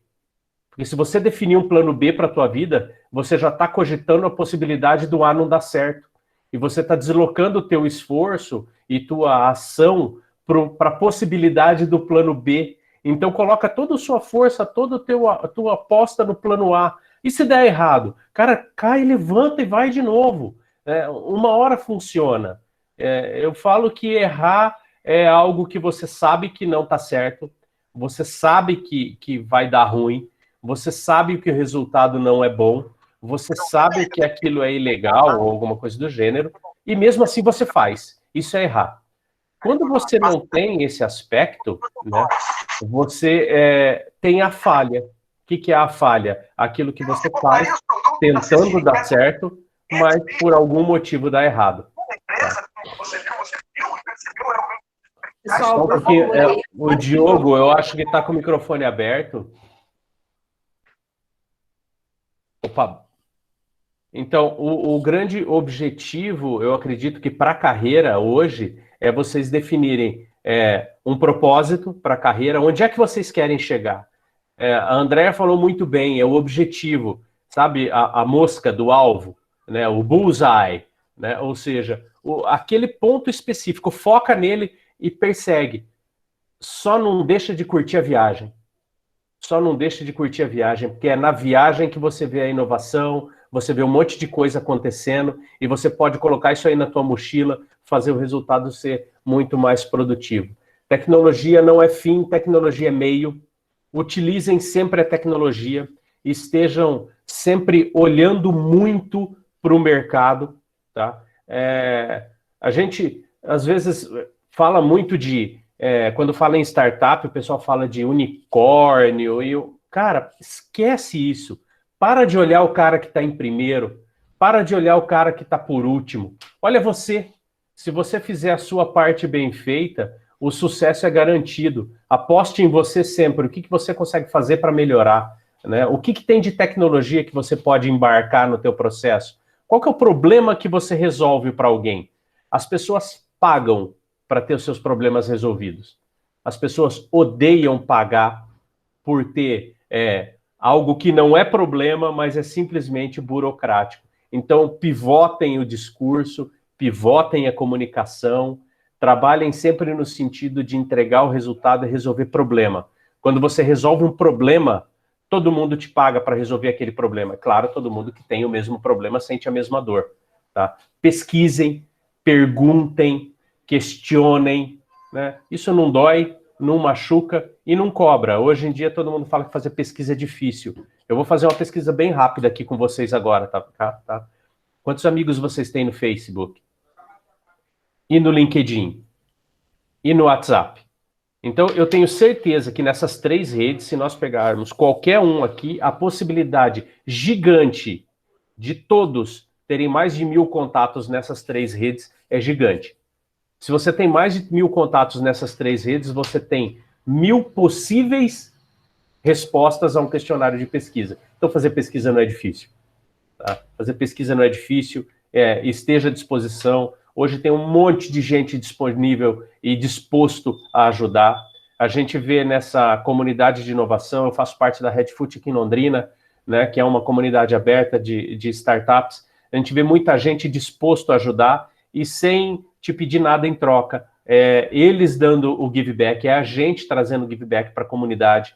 Porque se você definir um plano B para a tua vida, você já está cogitando a possibilidade do A não dar certo. E você está deslocando o teu esforço e tua ação para a possibilidade do plano B. Então coloca toda a sua força, toda a tua aposta no plano A. E se der errado? Cara, cai, levanta e vai de novo. Uma hora funciona. Eu falo que errar é algo que você sabe que não está certo, você sabe que vai dar ruim, você sabe que o resultado não é bom, você sabe que aquilo é ilegal ou alguma coisa do gênero, e mesmo assim você faz. Isso é errar. Quando você não tem esse aspecto, né, você tem a falha. O que é a falha? Aquilo que você faz tentando dar certo, mas por algum motivo dá errado. Tá? Pessoal, o Diogo, eu acho que está com o microfone aberto. Opa. Então, o grande objetivo, eu acredito que para a carreira hoje, é vocês definirem um propósito para a carreira, onde é que vocês querem chegar. A Andrea falou muito bem, é o objetivo, sabe, a mosca do alvo, né, o bullseye, né, ou seja, aquele ponto específico, foca nele e persegue. Só não deixa de curtir a viagem. Só não deixa de curtir a viagem, porque é na viagem que você vê a inovação, você vê um monte de coisa acontecendo e você pode colocar isso aí na tua mochila, fazer o resultado ser muito mais produtivo. Tecnologia não é fim, tecnologia é meio. Utilizem sempre a tecnologia, estejam sempre olhando muito para o mercado, tá? A gente, às vezes, fala muito quando fala em startup, o pessoal fala de unicórnio, cara, esquece isso. Para de olhar o cara que está em primeiro, para de olhar o cara que está por último. Olha você, se você fizer a sua parte bem feita, o sucesso é garantido. Aposte em você sempre. O que você consegue fazer para melhorar? Né? O que tem de tecnologia que você pode embarcar no teu processo? Qual que é o problema que você resolve para alguém? As pessoas pagam para ter os seus problemas resolvidos. As pessoas odeiam pagar por ter algo que não é problema, mas é simplesmente burocrático. Então, pivotem o discurso, pivotem a comunicação, trabalhem sempre no sentido de entregar o resultado e resolver problema. Quando você resolve um problema, todo mundo te paga para resolver aquele problema. Claro, todo mundo que tem o mesmo problema sente a mesma dor. Tá? Pesquisem, perguntem, questionem. Né? Isso não dói, não machuca e não cobra. Hoje em dia todo mundo fala que fazer pesquisa é difícil. Eu vou fazer uma pesquisa bem rápida aqui com vocês agora. Tá? Quantos amigos vocês têm no Facebook? E no LinkedIn, e no WhatsApp. Então, eu tenho certeza que nessas 3 redes, se nós pegarmos qualquer um aqui, a possibilidade gigante de todos terem mais de 1000 contatos nessas 3 redes é gigante. Se você tem mais de 1000 contatos nessas 3 redes, você tem 1000 possíveis respostas a um questionário de pesquisa. Então, fazer pesquisa não é difícil. Tá? Fazer pesquisa não é difícil, esteja à disposição. Hoje tem um monte de gente disponível e disposto a ajudar. A gente vê nessa comunidade de inovação, eu faço parte da Redfoot aqui em Londrina, né, que é uma comunidade aberta de startups. A gente vê muita gente disposto a ajudar e sem te pedir nada em troca. Eles dando o give back, a gente trazendo o give back para a comunidade.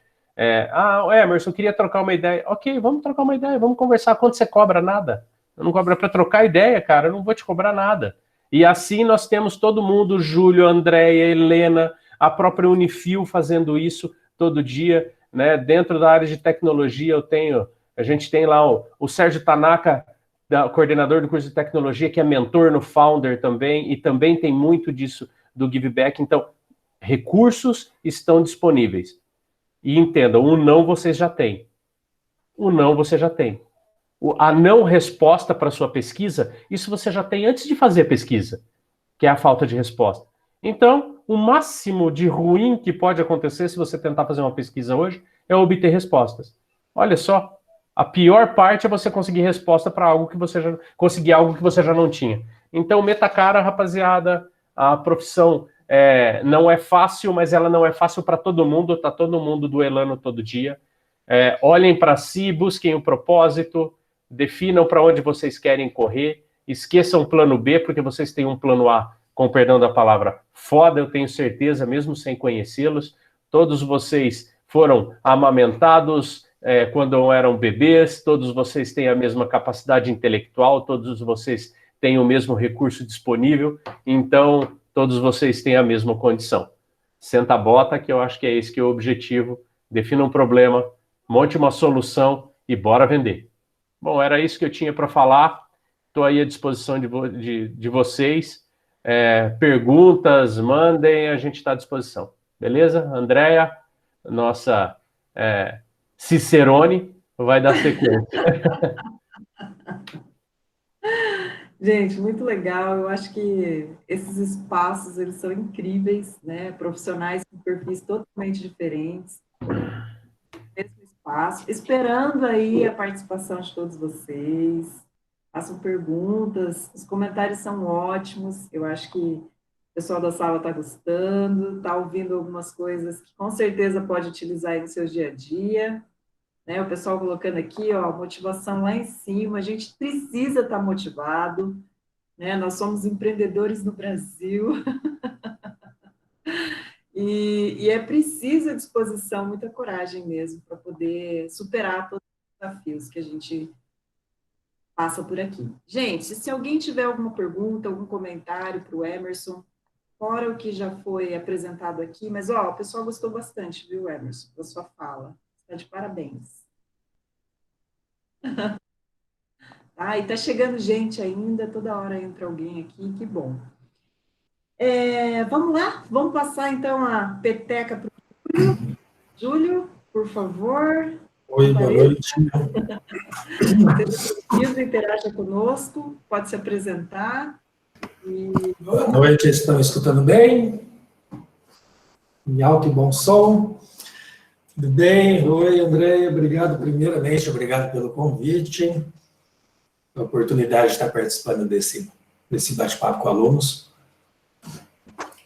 Emerson, eu queria trocar uma ideia. Ok, vamos trocar uma ideia, vamos conversar. Quanto você cobra? Nada. Eu não cobro para trocar ideia, cara, eu não vou te cobrar nada. E assim nós temos todo mundo, Júlio, Andréia, Helena, a própria Unifil fazendo isso todo dia, né? Dentro da área de tecnologia a gente tem lá o Sérgio Tanaka, coordenador do curso de tecnologia, que é mentor no Founder também, e também tem muito disso do give back. Então, recursos estão disponíveis. E entendam, o não vocês já têm. O não você já tem. a não resposta para a sua pesquisa, isso você já tem antes de fazer a pesquisa, que é a falta de resposta. Então, o máximo de ruim que pode acontecer se você tentar fazer uma pesquisa hoje é obter respostas. Olha só, a pior parte é você conseguir resposta para algo que você já conseguir algo que você já não tinha. Então, meta a cara, rapaziada, a profissão não é fácil, mas ela não é fácil para todo mundo, tá todo mundo duelando todo dia. Olhem para si, busquem o propósito, definam para onde vocês querem correr, esqueçam o plano B, porque vocês têm um plano A, com perdão da palavra, foda, eu tenho certeza, mesmo sem conhecê-los. Todos vocês foram amamentados quando eram bebês, todos vocês têm a mesma capacidade intelectual, todos vocês têm o mesmo recurso disponível, então todos vocês têm a mesma condição. Senta a bota, que eu acho que é esse que é o objetivo. Defina um problema, monte uma solução e bora vender. Bom, era isso que eu tinha para falar. Estou aí à disposição de vocês. Perguntas, mandem, a gente está à disposição. Beleza? Andréia, nossa Cicerone, vai dar sequência. Gente, muito legal. Eu acho que esses espaços, eles são incríveis, né? Profissionais com perfis totalmente diferentes. Mesmo espaço. Esperando aí a participação de todos vocês. Façam perguntas. Os comentários são ótimos. Eu acho que o pessoal da sala está gostando, está ouvindo algumas coisas que com certeza pode utilizar aí no seu dia a dia. Né, o pessoal colocando aqui, ó, motivação lá em cima, a gente precisa estar motivado, né? Nós somos empreendedores no Brasil, e é preciso a disposição, muita coragem mesmo, para poder superar todos os desafios que a gente passa por aqui. Gente, se alguém tiver alguma pergunta, algum comentário para o Emerson, fora o que já foi apresentado aqui, mas, ó, o pessoal gostou bastante, viu, Emerson, da sua fala. Está de parabéns. E tá chegando gente ainda, toda hora entra alguém aqui, que bom. Vamos lá? Vamos passar, então, a peteca para o Júlio. Júlio, por favor. Oi, boa noite. Seja bem-vindo, interaja conosco, pode se apresentar. Boa noite, estão escutando bem? Em alto e bom som. Tudo bem? Oi, Andréia, obrigado primeiramente, obrigado pelo convite, a oportunidade de estar participando desse bate-papo com alunos.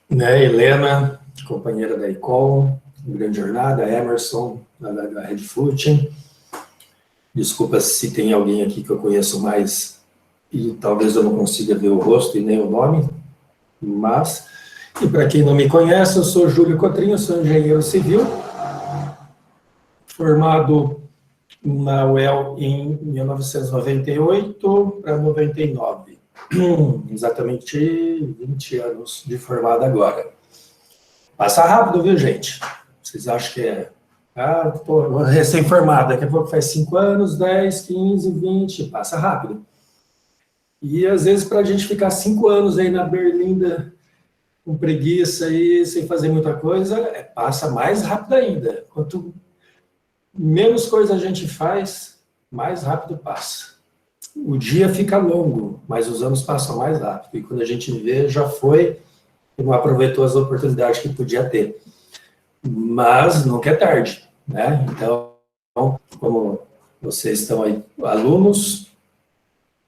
Né, Helena, companheira da ECOL, Grande Jornada, Emerson, da Red Foot. Desculpa se tem alguém aqui que eu conheço mais e talvez eu não consiga ver o rosto e nem o nome, mas, e para quem não me conhece, eu sou Júlio Cotrinho, sou engenheiro civil, formado na UEL em 1998 para 99. Exatamente 20 anos de formado agora. Passa rápido, viu, gente? Vocês acham que recém-formado, daqui a pouco faz 5 anos, 10, 15, 20, passa rápido. E às vezes para a gente ficar 5 anos aí na berlinda com preguiça e sem fazer muita coisa, passa mais rápido ainda. Quanto menos coisa a gente faz, mais rápido passa. O dia fica longo, mas os anos passam mais rápido. E quando a gente vê, já foi e não aproveitou as oportunidades que podia ter. Mas nunca é tarde, né? Então, como vocês estão aí, alunos,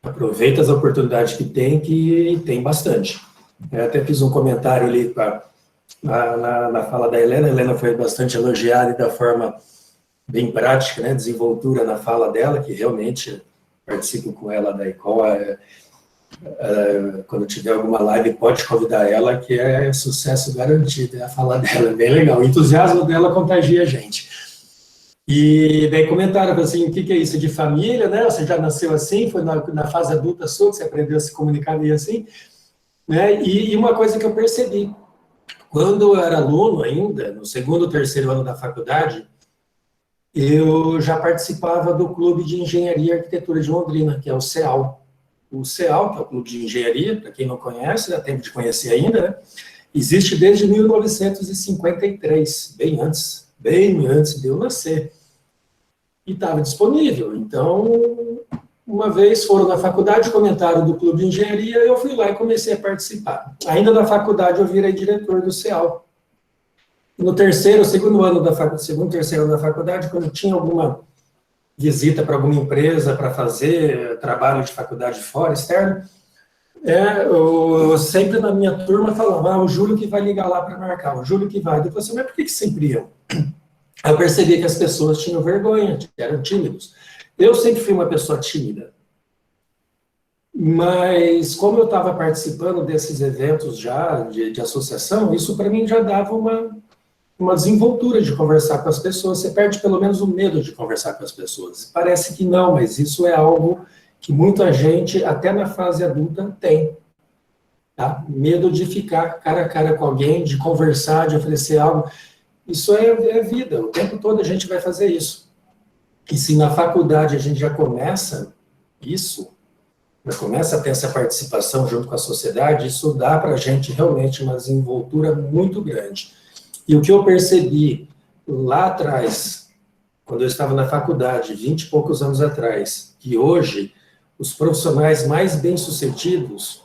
aproveita as oportunidades que tem bastante. Eu até fiz um comentário ali na fala da Helena. A Helena foi bastante elogiada e da forma bem prática, né? Desenvoltura na fala dela, que realmente participo com ela da ECOL. Quando tiver alguma live, pode convidar ela, que é sucesso garantido. A fala dela é bem legal. O entusiasmo dela contagia a gente. E daí comentaram assim, o que é isso de família, né? Você já nasceu assim, foi na fase adulta sua que você aprendeu a se comunicar meio assim, né? E uma coisa que eu percebi, quando eu era aluno ainda, no 2º, 3º ano da faculdade, eu já participava do Clube de Engenharia e Arquitetura de Londrina, que é o CEAL. O CEAL, que é o Clube de Engenharia, para quem não conhece, dá tempo de conhecer ainda, né? Existe desde 1953, bem antes de eu nascer. E estava disponível. Então, uma vez foram na faculdade, comentaram do Clube de Engenharia, eu fui lá e comecei a participar. Ainda na faculdade, eu virei diretor do CEAL. No segundo, terceiro ano da faculdade, quando tinha alguma visita para alguma empresa para fazer trabalho de faculdade fora, externo, eu sempre na minha turma falava, o Júlio que vai ligar lá para marcar, o Júlio que vai. Depois eu falei, mas por que sempre eu? Aí eu percebi que as pessoas tinham vergonha, eram tímidos. Eu sempre fui uma pessoa tímida. Mas, como eu estava participando desses eventos já, de associação, isso para mim já dava uma desenvoltura de conversar com as pessoas. Você perde pelo menos o medo de conversar com as pessoas. Parece que não, mas isso é algo que muita gente, até na fase adulta, tem. Tá? Medo de ficar cara a cara com alguém, de conversar, de oferecer algo. Isso é vida, o tempo todo a gente vai fazer isso. E se na faculdade a gente já começa isso, já começa a ter essa participação junto com a sociedade, isso dá para a gente realmente uma desenvoltura muito grande. E o que eu percebi lá atrás, quando eu estava na faculdade, 20 e poucos anos atrás, que hoje os profissionais mais bem-sucedidos,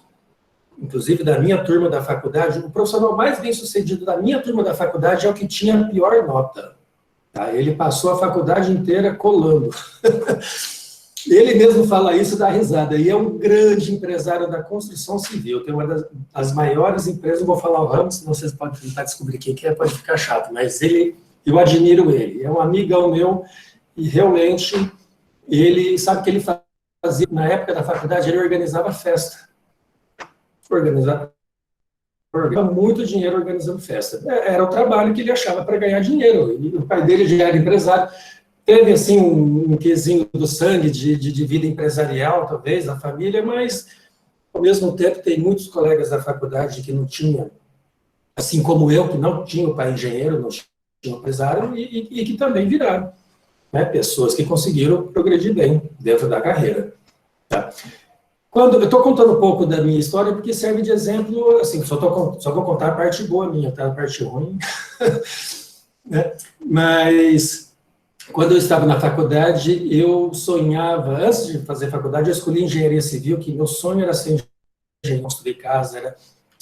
inclusive da minha turma da faculdade, o profissional mais bem-sucedido da minha turma da faculdade é o que tinha a pior nota. Tá? Ele passou a faculdade inteira colando. Ele mesmo fala isso, dá risada. E é um grande empresário da construção civil. Tem uma das maiores empresas, não vou falar o ramo, senão vocês podem tentar descobrir quem que é, pode ficar chato. Mas eu admiro ele. É um amigão meu e realmente ele sabe o que ele fazia. Na época da faculdade, ele organizava festa. Organizava muito dinheiro organizando festa. Era o trabalho que ele achava para ganhar dinheiro. E o pai dele já era empresário. Teve, assim, um quesinho do sangue de vida empresarial, talvez, na família, mas, ao mesmo tempo, tem muitos colegas da faculdade que não tinham, assim como eu, que não tinham pai engenheiro, não tinham empresário, e que também viraram, né, pessoas que conseguiram progredir bem dentro da carreira. Tá? Eu estou contando um pouco da minha história, porque serve de exemplo, assim, só vou contar a parte boa minha, tá? A parte ruim. Né? Mas... Quando eu estava na faculdade, eu sonhava, antes de fazer faculdade, eu escolhi engenharia civil, que meu sonho era ser engenheiro, construir casa,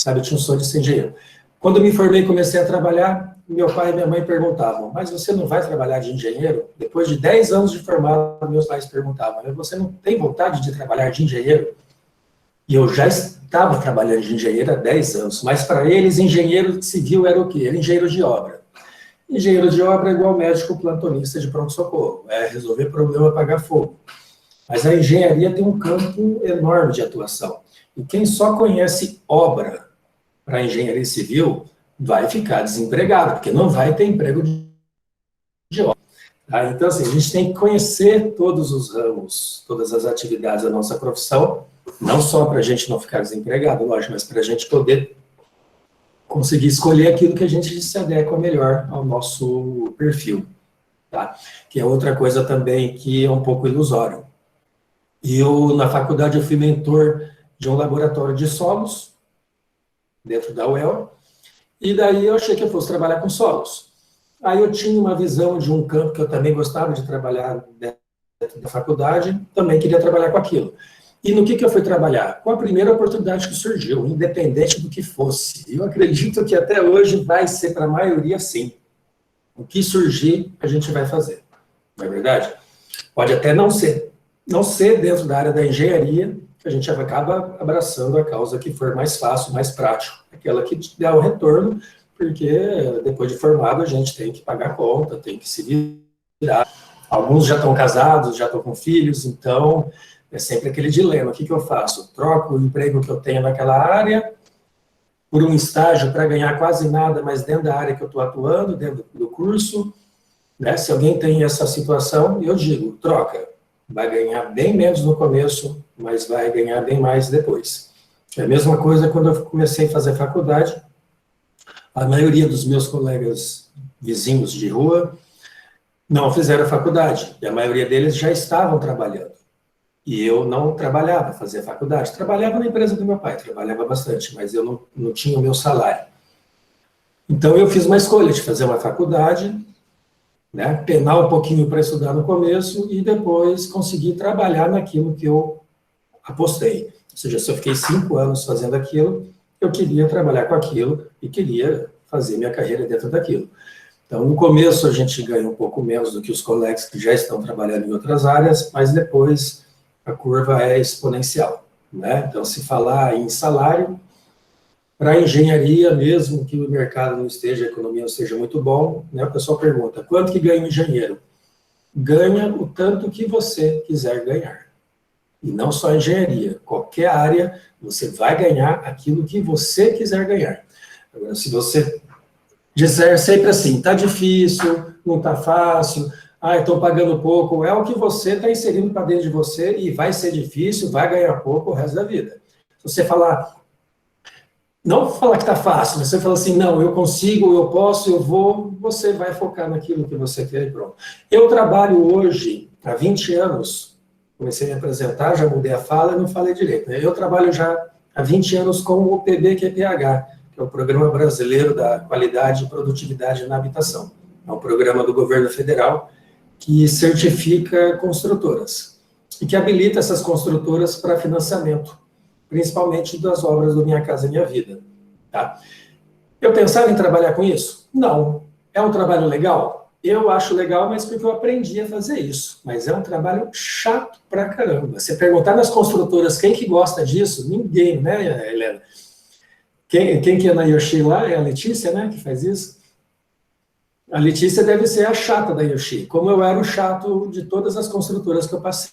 eu tinha um sonho de ser engenheiro. Quando eu me formei e comecei a trabalhar, meu pai e minha mãe perguntavam, mas você não vai trabalhar de engenheiro? Depois de 10 anos de formado, meus pais perguntavam, você não tem vontade de trabalhar de engenheiro? E eu já estava trabalhando de engenheiro há 10 anos, mas para eles, engenheiro civil era o quê? Era engenheiro de obra. Engenheiro de obra é igual médico plantonista de pronto-socorro, é resolver problema, apagar fogo. Mas a engenharia tem um campo enorme de atuação. E quem só conhece obra para engenharia civil vai ficar desempregado, porque não vai ter emprego de obra. Tá? Então, assim, a gente tem que conhecer todos os ramos, todas as atividades da nossa profissão, não só para a gente não ficar desempregado, lógico, mas para a gente poder conseguir escolher aquilo que a gente se adequa melhor ao nosso perfil, tá? Que é outra coisa também que é um pouco ilusório. Na faculdade, eu fui mentor de um laboratório de solos, dentro da UEL, e daí eu achei que eu fosse trabalhar com solos. Aí eu tinha uma visão de um campo que eu também gostava de trabalhar dentro da faculdade, também queria trabalhar com aquilo. E no que eu fui trabalhar? Com a primeira oportunidade que surgiu, independente do que fosse. Eu acredito que até hoje vai ser, para a maioria, sim. O que surgir, a gente vai fazer. Não é verdade? Pode até não ser. Não ser dentro da área da engenharia, que a gente acaba abraçando a causa que for mais fácil, mais prático. Aquela que te dá o retorno, porque depois de formado a gente tem que pagar a conta, tem que se virar. Alguns já estão casados, já estão com filhos, então... É sempre aquele dilema, o que eu faço? Troco o emprego que eu tenho naquela área por um estágio para ganhar quase nada, mas dentro da área que eu estou atuando, dentro do curso, né? Se alguém tem essa situação, eu digo, troca. Vai ganhar bem menos no começo, mas vai ganhar bem mais depois. É a mesma coisa quando eu comecei a fazer faculdade, a maioria dos meus colegas vizinhos de rua não fizeram faculdade, e a maioria deles já estavam trabalhando. E eu não trabalhava, fazia faculdade. Trabalhava na empresa do meu pai, trabalhava bastante, mas eu não tinha o meu salário. Então, eu fiz uma escolha de fazer uma faculdade né? Penar um pouquinho para estudar no começo e depois conseguir trabalhar naquilo que eu apostei. Ou seja, se eu fiquei 5 anos fazendo aquilo, eu queria trabalhar com aquilo e queria fazer minha carreira dentro daquilo. Então, no começo, a gente ganha um pouco menos do que os colegas que já estão trabalhando em outras áreas, mas depois a curva é exponencial, né? Então, se falar em salário, para a engenharia, mesmo que o mercado não esteja, a economia não esteja muito bom, né, o pessoal pergunta, quanto que ganha um engenheiro? Ganha o tanto que você quiser ganhar. E não só engenharia, qualquer área, você vai ganhar aquilo que você quiser ganhar. Agora, se você disser sempre assim, está difícil, não está fácil, estou pagando pouco, é o que você está inserindo para dentro de você e vai ser difícil, vai ganhar pouco o resto da vida. Se você falar, não falar que está fácil, mas você fala assim, não, eu consigo, eu posso, eu vou, você vai focar naquilo que você quer e pronto. Eu trabalho hoje, há 20 anos, comecei a me apresentar, já mudei a fala e não falei direito, né? Eu trabalho já há 20 anos com o PBQPH, que é o Programa Brasileiro da Qualidade e Produtividade na Habitação. É um programa do governo federal que certifica construtoras e que habilita essas construtoras para financiamento, principalmente das obras do Minha Casa Minha Vida. Tá? Eu pensava em trabalhar com isso? Não. É um trabalho legal? Eu acho legal, mas porque eu aprendi a fazer isso. Mas é um trabalho chato pra caramba. Você perguntar nas construtoras quem que gosta disso, ninguém, né, Helena? Quem que é na Yoshi lá? É a Letícia, né, que faz isso? A Letícia deve ser a chata da Yoshi, como eu era o chato de todas as construtoras que eu passei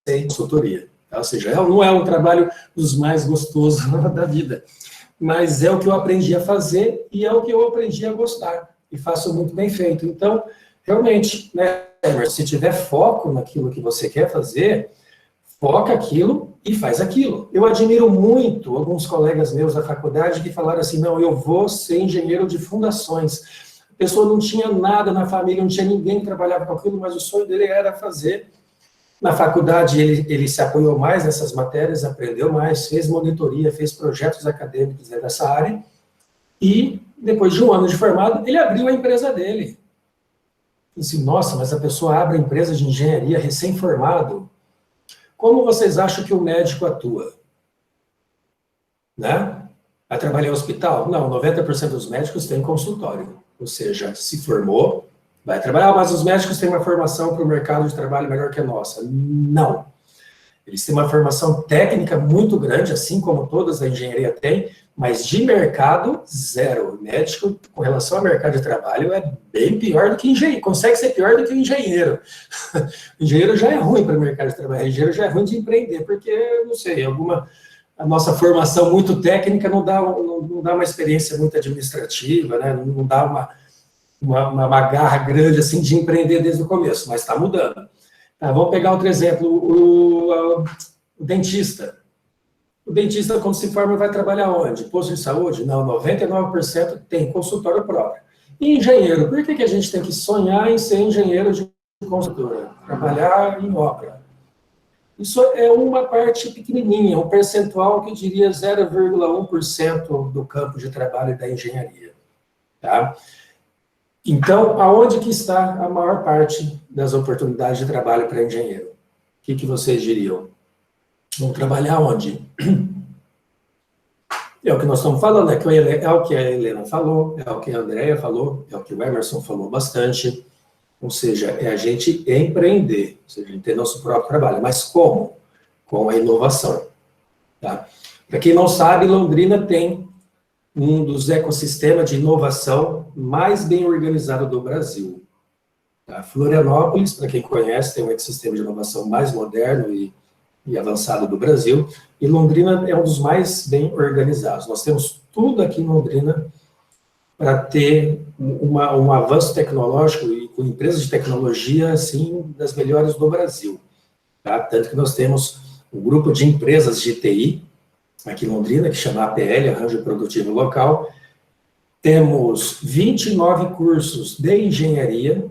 em consultoria. Ou seja, não é um trabalho dos mais gostosos da vida, mas é o que eu aprendi a fazer e é o que eu aprendi a gostar, e faço muito bem feito. Então, realmente, né, se tiver foco naquilo que você quer fazer, foca aquilo e faz aquilo. Eu admiro muito alguns colegas meus da faculdade que falaram assim, não, eu vou ser engenheiro de fundações. A pessoa não tinha nada na família, não tinha ninguém que trabalhava com aquilo, mas o sonho dele era fazer. Na faculdade, ele se apoiou mais nessas matérias, aprendeu mais, fez monitoria, fez projetos acadêmicos dessa área, e depois de 1 ano de formado, ele abriu a empresa dele. E assim, nossa, mas a pessoa abre a empresa de engenharia recém-formado. Como vocês acham que o médico atua? Né? Vai trabalhar em hospital? Não, 90% dos médicos têm consultório. Ou seja, se formou, vai trabalhar, mas os médicos têm uma formação para o mercado de trabalho melhor que a nossa. Não. Eles têm uma formação técnica muito grande, assim como todas a engenharia tem, mas de mercado, zero. O médico, com relação ao mercado de trabalho, é bem pior do que engenheiro. Consegue ser pior do que o engenheiro. O engenheiro já é ruim para o mercado de trabalho. O engenheiro já é ruim de empreender, porque, não sei, a nossa formação muito técnica não dá uma experiência muito administrativa, né? Não dá uma garra grande assim de empreender desde o começo, mas está mudando. Tá, vamos pegar outro exemplo, o dentista. O dentista, quando se forma, vai trabalhar onde? Posto de saúde? Não, 99% tem consultório próprio. E engenheiro, por que a gente tem que sonhar em ser engenheiro de consultora? Trabalhar em obra. Isso é uma parte pequenininha, um percentual que eu diria 0,1% do campo de trabalho da engenharia. Tá? Então, aonde que está a maior parte das oportunidades de trabalho para engenheiro? O que vocês diriam? Vão trabalhar onde? É o que nós estamos falando, é o que a Helena falou, é o que a Andrea falou, é o que o Emerson falou bastante. Ou seja, é a gente empreender, ou seja, ter nosso próprio trabalho. Mas como? Com a inovação. Tá? Para quem não sabe, Londrina tem um dos ecossistemas de inovação mais bem organizado do Brasil. Tá? Florianópolis, para quem conhece, tem um ecossistema de inovação mais moderno e avançado do Brasil, e Londrina é um dos mais bem organizados. Nós temos tudo aqui em Londrina para ter um avanço tecnológico e com empresas de tecnologia, assim, das melhores do Brasil. Tá? Tanto que nós temos um grupo de empresas de TI, aqui em Londrina, que chama APL, Arranjo Produtivo Local. Temos 29 cursos de engenharia,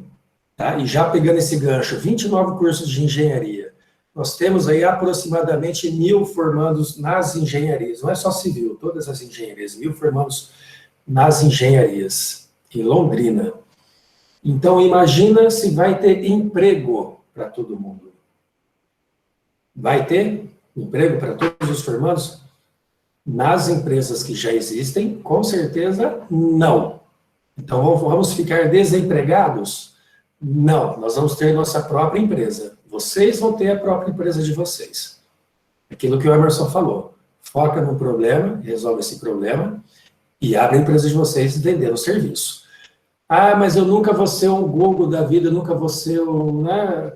tá? E já pegando esse gancho, 29 cursos de engenharia. Nós temos aí aproximadamente 1.000 formandos nas engenharias, não é só civil, todas as engenharias, 1.000 formandos nas engenharias, em Londrina. Então, imagina se vai ter emprego para todo mundo. Vai ter emprego para todos os formandos? Nas empresas que já existem, com certeza, não. Então, vamos ficar desempregados? Não, nós vamos ter nossa própria empresa. Vocês vão ter a própria empresa de vocês. Aquilo que o Emerson falou. Foca no problema, resolve esse problema e abre a empresa de vocês vendendo o serviço. Ah, mas eu nunca vou ser um Google da vida, eu nunca vou ser um... Né,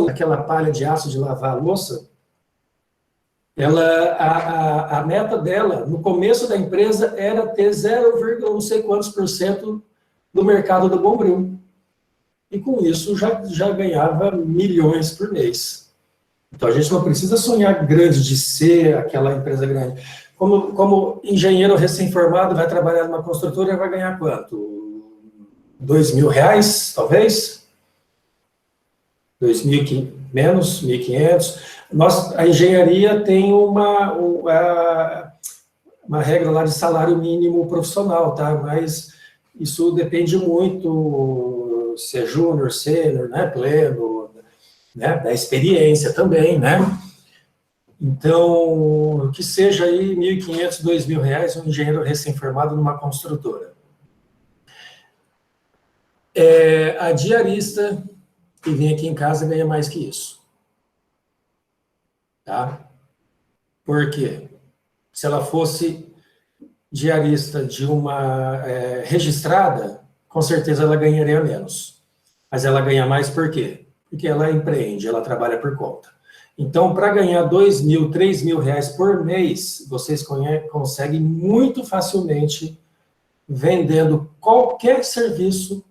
aquela palha de aço de lavar a louça, a meta dela, no começo da empresa, era ter 0, não sei quantos % do mercado do Bombril. E com isso já ganhava milhões por mês. Então a gente não precisa sonhar grande de ser aquela empresa grande. Como engenheiro recém-formado vai trabalhar numa construtora e vai ganhar quanto? R$2.000, talvez? 2.500, menos, 1.500. A engenharia tem uma regra lá de salário mínimo profissional, tá? Mas isso depende muito se é júnior, sênior, né? Pleno, né? Da experiência também, né? Então, que seja aí R$1.500, R$2.000 um engenheiro recém-formado numa construtora. A diarista que vem aqui em casa ganha mais que isso. Tá? Por quê? Se ela fosse diarista de uma registrada, com certeza ela ganharia menos. Mas ela ganha mais por quê? Porque ela empreende, ela trabalha por conta. Então, para ganhar R$2.000, R$3.000 por mês, vocês conseguem muito facilmente vendendo qualquer serviço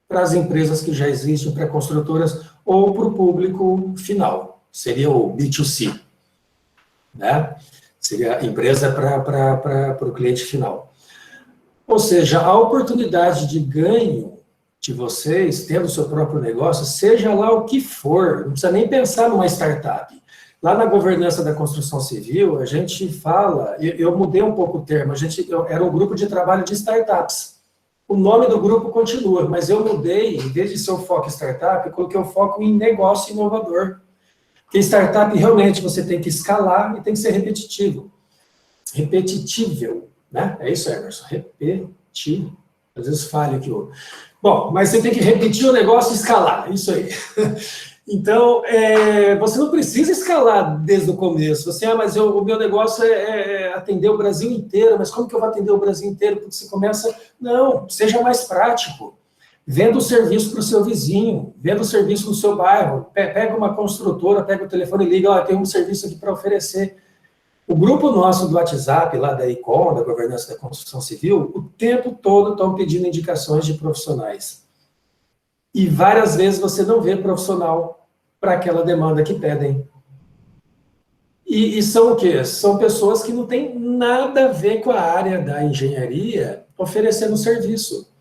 para as empresas que já existem, para construtoras ou para o público final. Seria o B2C, né? Seria a empresa para o cliente final. Ou seja, a oportunidade de ganho de vocês, tendo o seu próprio negócio, seja lá o que for, não precisa nem pensar numa startup. Lá na governança da construção civil, a gente fala, eu mudei um pouco o termo, era um grupo de trabalho de startups. O nome do grupo continua, mas eu mudei, em vez de ser o foco startup, eu coloquei o foco em negócio inovador. Porque startup, realmente, você tem que escalar e tem que ser repetitivo. Repetível, né? É isso, Emerson? Repetir. Às vezes falha aqui. Bom, mas você tem que repetir o negócio e escalar, isso aí. Então, você não precisa escalar desde o começo. Mas o meu negócio é atender o Brasil inteiro. Mas como que eu vou atender o Brasil inteiro? Porque você começa... Não, seja mais prático. Venda o serviço para o seu vizinho, venda o serviço no seu bairro, pega uma construtora, pega o telefone e liga, tem um serviço aqui para oferecer. O grupo nosso do WhatsApp, lá da ICOM, da Governança da Construção Civil, o tempo todo estão pedindo indicações de profissionais. E várias vezes você não vê profissional para aquela demanda que pedem. E são o quê? São pessoas que não têm nada a ver com a área da engenharia oferecendo serviço.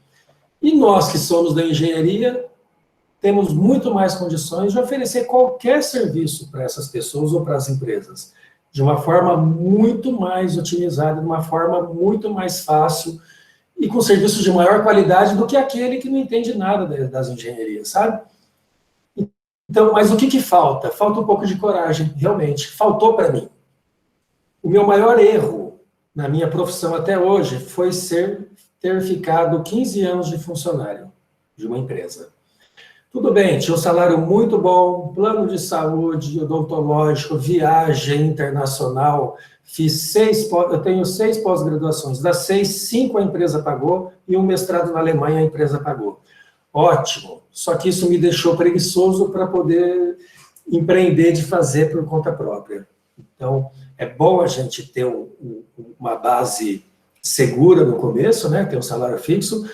E nós que somos da engenharia, temos muito mais condições de oferecer qualquer serviço para essas pessoas ou para as empresas, de uma forma muito mais otimizada, de uma forma muito mais fácil e com serviços de maior qualidade do que aquele que não entende nada das engenharias, sabe? Então, mas o que falta? Falta um pouco de coragem, realmente. Faltou para mim. O meu maior erro na minha profissão até hoje foi ter ficado 15 anos de funcionário de uma empresa. Tudo bem, tinha um salário muito bom, plano de saúde, odontológico, viagem internacional, eu tenho 6 pós-graduações, das 6, 5 a empresa pagou, e um mestrado na Alemanha a empresa pagou. Ótimo, só que isso me deixou preguiçoso para poder empreender de fazer por conta própria. Então, é bom a gente ter uma base segura no começo, né, ter um salário fixo.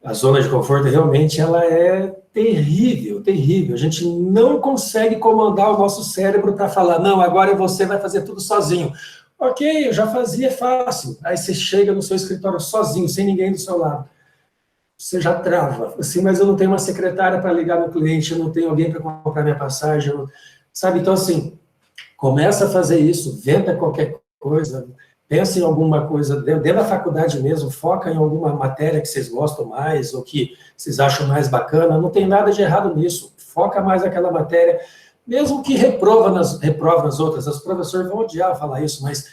A zona de conforto realmente ela é terrível, terrível. A gente não consegue comandar o nosso cérebro para falar, não, agora você vai fazer tudo sozinho. Ok, eu já fazia, é fácil. Aí você chega no seu escritório sozinho, sem ninguém do seu lado. Você já trava. Assim, mas eu não tenho uma secretária para ligar no cliente, eu não tenho alguém para comprar minha passagem, sabe? Então, assim, começa a fazer isso, venda qualquer coisa, pensa em alguma coisa, dentro da faculdade mesmo, foca em alguma matéria que vocês gostam mais, ou que vocês acham mais bacana, não tem nada de errado nisso, foca mais naquela matéria, mesmo que reprova nas outras, os professores vão odiar falar isso, mas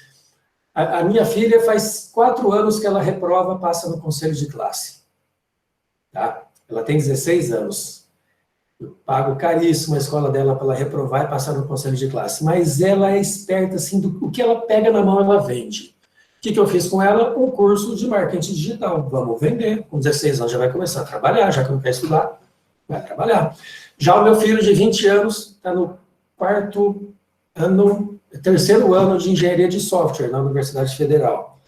a minha filha faz 4 anos que ela reprova, passa no conselho de classe, tá? Ela tem 16 anos, eu pago caríssimo a escola dela para ela reprovar e passar no conselho de classe. Mas ela é esperta, assim, o que ela pega na mão, ela vende. O que eu fiz com ela? Um curso de marketing digital. Vamos vender. Com 16 anos já vai começar a trabalhar, já que não quer estudar, vai trabalhar. Já o meu filho de 20 anos está no 3º ano de engenharia de software na Universidade Federal.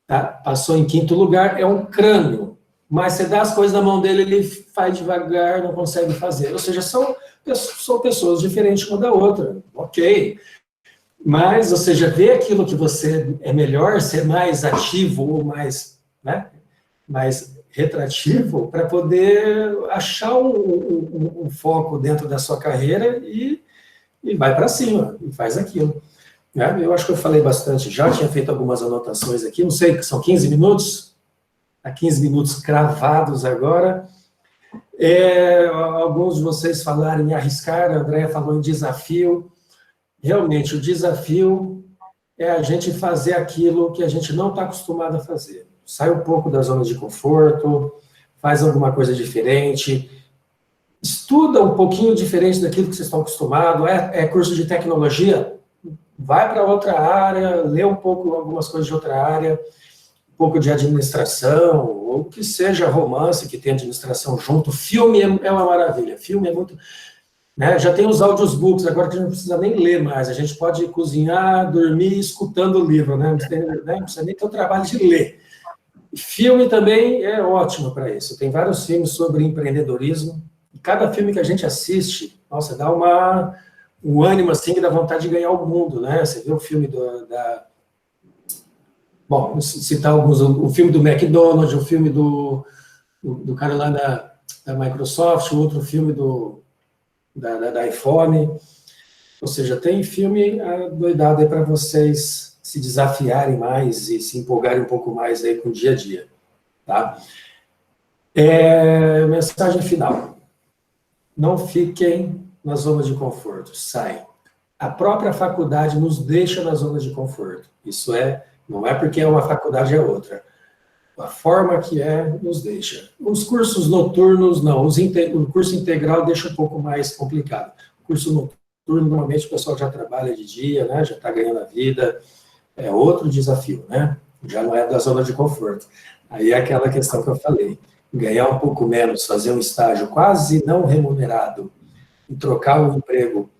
Tá? Passou em 5º lugar, é um crânio. Mas você dá as coisas na mão dele, ele faz devagar, não consegue fazer. Ou seja, são pessoas diferentes uma da outra, ok. Mas, ou seja, ver aquilo que você é melhor, ser mais ativo ou mais, né, mais retrativo, para poder achar um foco dentro da sua carreira e vai para cima, e faz aquilo. Né? Eu acho que eu falei bastante, já tinha feito algumas anotações aqui, não sei, são 15 minutos? Há 15 minutos cravados agora. Alguns de vocês falaram em arriscar, a Andréia falou em desafio. Realmente, o desafio é a gente fazer aquilo que a gente não está acostumado a fazer. Sai um pouco da zona de conforto, faz alguma coisa diferente, estuda um pouquinho diferente daquilo que vocês estão acostumados. É curso de tecnologia? Vai para outra área, lê um pouco algumas coisas de outra área, um pouco de administração, ou que seja romance, que tem administração junto. Filme é uma maravilha, filme é muito... Né? Já tem os audiobooks, agora que a gente não precisa nem ler mais, a gente pode cozinhar, dormir escutando o livro, né? Não precisa nem ter o trabalho de ler. Filme também é ótimo para isso, tem vários filmes sobre empreendedorismo, e cada filme que a gente assiste, nossa, dá um ânimo assim, que dá vontade de ganhar o mundo, né? Você vê o filme Bom, citar alguns, o filme do McDonald's, o filme do cara lá da Microsoft, o outro filme da iPhone, ou seja, tem filme doidado aí para vocês se desafiarem mais e se empolgarem um pouco mais aí com o dia a dia, tá? Mensagem final. Não fiquem na zona de conforto, saem. A própria faculdade nos deixa na zona de conforto, não é porque é uma faculdade é outra. A forma que nos deixa. Os cursos noturnos, não. O curso integral deixa um pouco mais complicado. O curso noturno, normalmente, o pessoal já trabalha de dia, né? Já está ganhando a vida. É outro desafio, né? Já não é da zona de conforto. Aí é aquela questão que eu falei. Ganhar um pouco menos, fazer um estágio quase não remunerado e trocar o emprego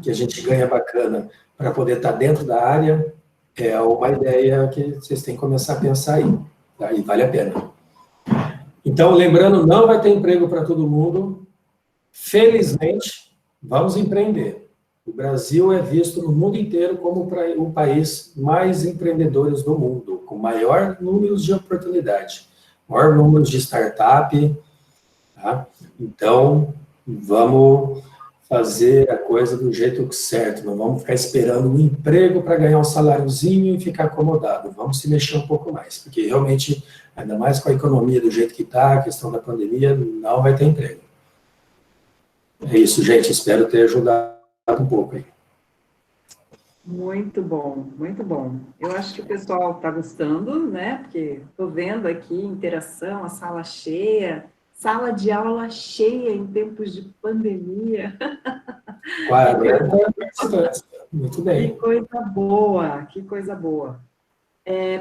que a gente ganha bacana para poder estar dentro da área, é uma ideia que vocês têm que começar a pensar aí, tá? E vale a pena. Então, lembrando, não vai ter emprego para todo mundo. Felizmente, vamos empreender. O Brasil é visto no mundo inteiro como o país mais empreendedores do mundo, com maior número de oportunidade, maior número de startup, tá? Então, vamos fazer a coisa do jeito certo, não vamos ficar esperando um emprego para ganhar um saláriozinho e ficar acomodado, vamos se mexer um pouco mais, porque realmente, ainda mais com a economia do jeito que está, a questão da pandemia, não vai ter emprego. É isso, gente, espero ter ajudado um pouco aí. Muito bom, muito bom. Eu acho que o pessoal está gostando, né? Porque estou vendo aqui interação, a sala cheia, sala de aula cheia em tempos de pandemia. 40 participantes, muito bem. Que coisa boa, que coisa boa.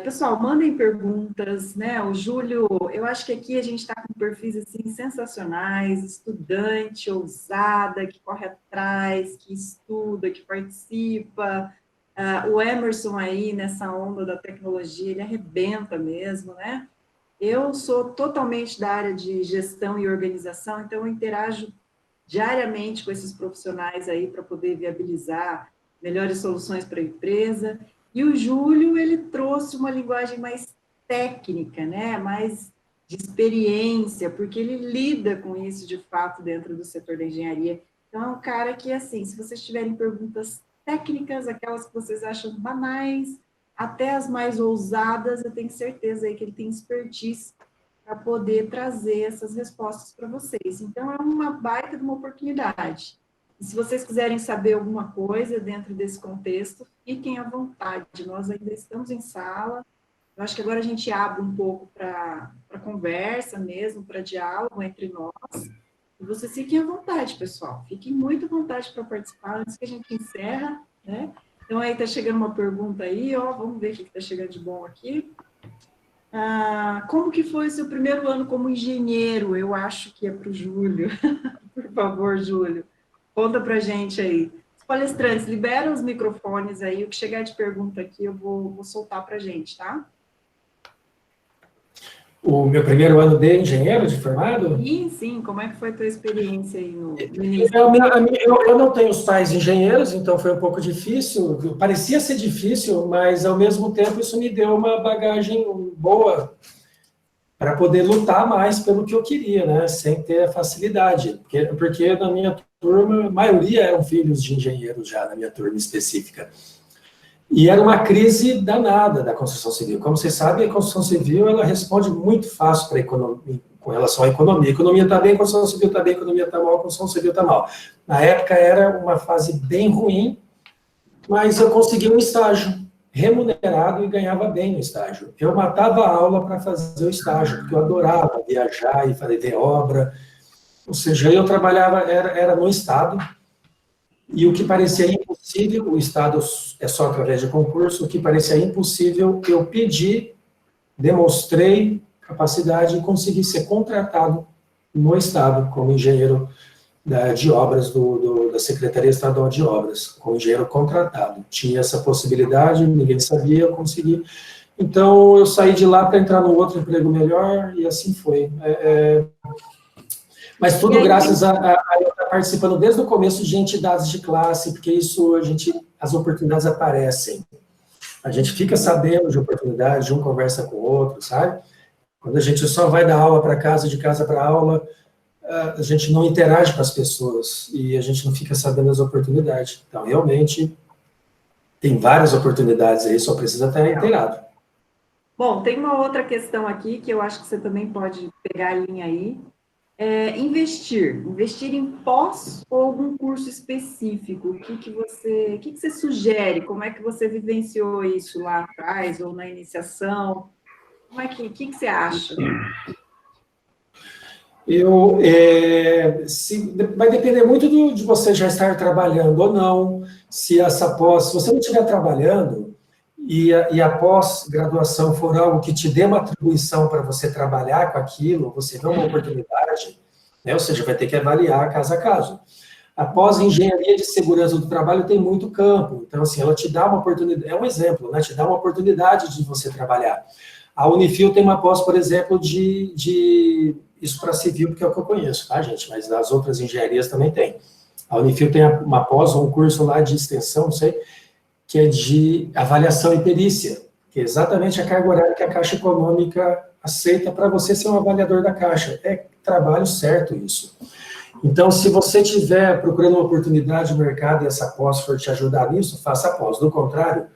Pessoal, mandem perguntas, né? O Júlio, eu acho que aqui a gente está com perfis assim, sensacionais, estudante, ousada, que corre atrás, que estuda, que participa. O Emerson aí, nessa onda da tecnologia, ele arrebenta mesmo, né? Eu sou totalmente da área de gestão e organização, então eu interajo diariamente com esses profissionais aí para poder viabilizar melhores soluções para a empresa. E o Júlio, ele trouxe uma linguagem mais técnica, né? Mais de experiência, porque ele lida com isso de fato dentro do setor da engenharia. Então, é um cara que, assim, se vocês tiverem perguntas técnicas, aquelas que vocês acham banais, até as mais ousadas, eu tenho certeza aí que ele tem expertise para poder trazer essas respostas para vocês. Então, é uma baita de uma oportunidade. E se vocês quiserem saber alguma coisa dentro desse contexto, fiquem à vontade. Nós ainda estamos em sala. Eu acho que agora a gente abre um pouco para conversa mesmo, para diálogo entre nós. E vocês fiquem à vontade, pessoal. Fiquem muito à vontade para participar antes que a gente encerra, né? Então, aí está chegando uma pergunta aí, ó, vamos ver o que está chegando de bom aqui. Como que foi o seu primeiro ano como engenheiro? Eu acho que é para o Júlio. Por favor, Júlio, conta para a gente aí. Os palestrantes, liberam os microfones aí, o que chegar de pergunta aqui eu vou soltar para a gente, tá? O meu primeiro ano de engenheiro de formado? Sim. Como é que foi a tua experiência aí no início? Eu não tenho os pais engenheiros, então foi um pouco difícil. Parecia ser difícil, mas ao mesmo tempo isso me deu uma bagagem boa para poder lutar mais pelo que eu queria, né? Sem ter facilidade. Porque na minha turma, a maioria eram filhos de engenheiros já, na minha turma específica. E era uma crise danada da construção civil. Como vocês sabem, a construção civil ela responde muito fácil para a economia, com relação à economia. A economia está bem, a construção civil está bem, a economia está mal, a construção civil está mal. Na época era uma fase bem ruim, mas eu consegui um estágio remunerado e ganhava bem no estágio. Eu matava a aula para fazer o estágio, porque eu adorava viajar e ver obra. Ou seja, eu trabalhava, era no Estado, e o que parecia impossível, o Estado é só através de concurso, o que parecia impossível, eu pedi, demonstrei capacidade e consegui ser contratado no Estado como engenheiro de obras da Secretaria Estadual de Obras, como engenheiro contratado. Tinha essa possibilidade, ninguém sabia, eu consegui. Então, eu saí de lá para entrar num outro emprego melhor, e assim foi. Mas tudo graças a eu estar participando desde o começo de entidades de classe, porque isso, as oportunidades aparecem. A gente fica sabendo de oportunidades, um conversa com o outro, sabe? Quando a gente só vai dar aula para casa, de casa para aula, a gente não interage com as pessoas e a gente não fica sabendo das oportunidades. Então, realmente, tem várias oportunidades aí, só precisa estar inteirado. Bom, tem uma outra questão aqui que eu acho que você também pode pegar a linha aí. Investir em pós ou algum curso específico? O que você sugere? Como é que você vivenciou isso lá atrás ou na iniciação? O que você acha? Vai depender muito de você já estar trabalhando ou não. Se você não estiver trabalhando e a pós-graduação for algo que te dê uma atribuição para você trabalhar com aquilo, você vê uma oportunidade, né? Ou seja, vai ter que avaliar caso a caso. A pós-engenharia de segurança do trabalho tem muito campo, então, assim, ela te dá uma oportunidade, é um exemplo, né? Te dá uma oportunidade de você trabalhar. A Unifil tem uma pós, por exemplo, de isso para civil, porque é o que eu conheço, tá, gente? Mas as outras engenharias também tem. A Unifil tem uma pós, um curso lá de extensão, não sei, que é de avaliação e perícia, que é exatamente a carga horária que a Caixa Econômica aceita para você ser um avaliador da Caixa. É trabalho certo isso. Então, se você estiver procurando uma oportunidade no mercado e essa pós for te ajudar nisso, faça a pós. Do contrário,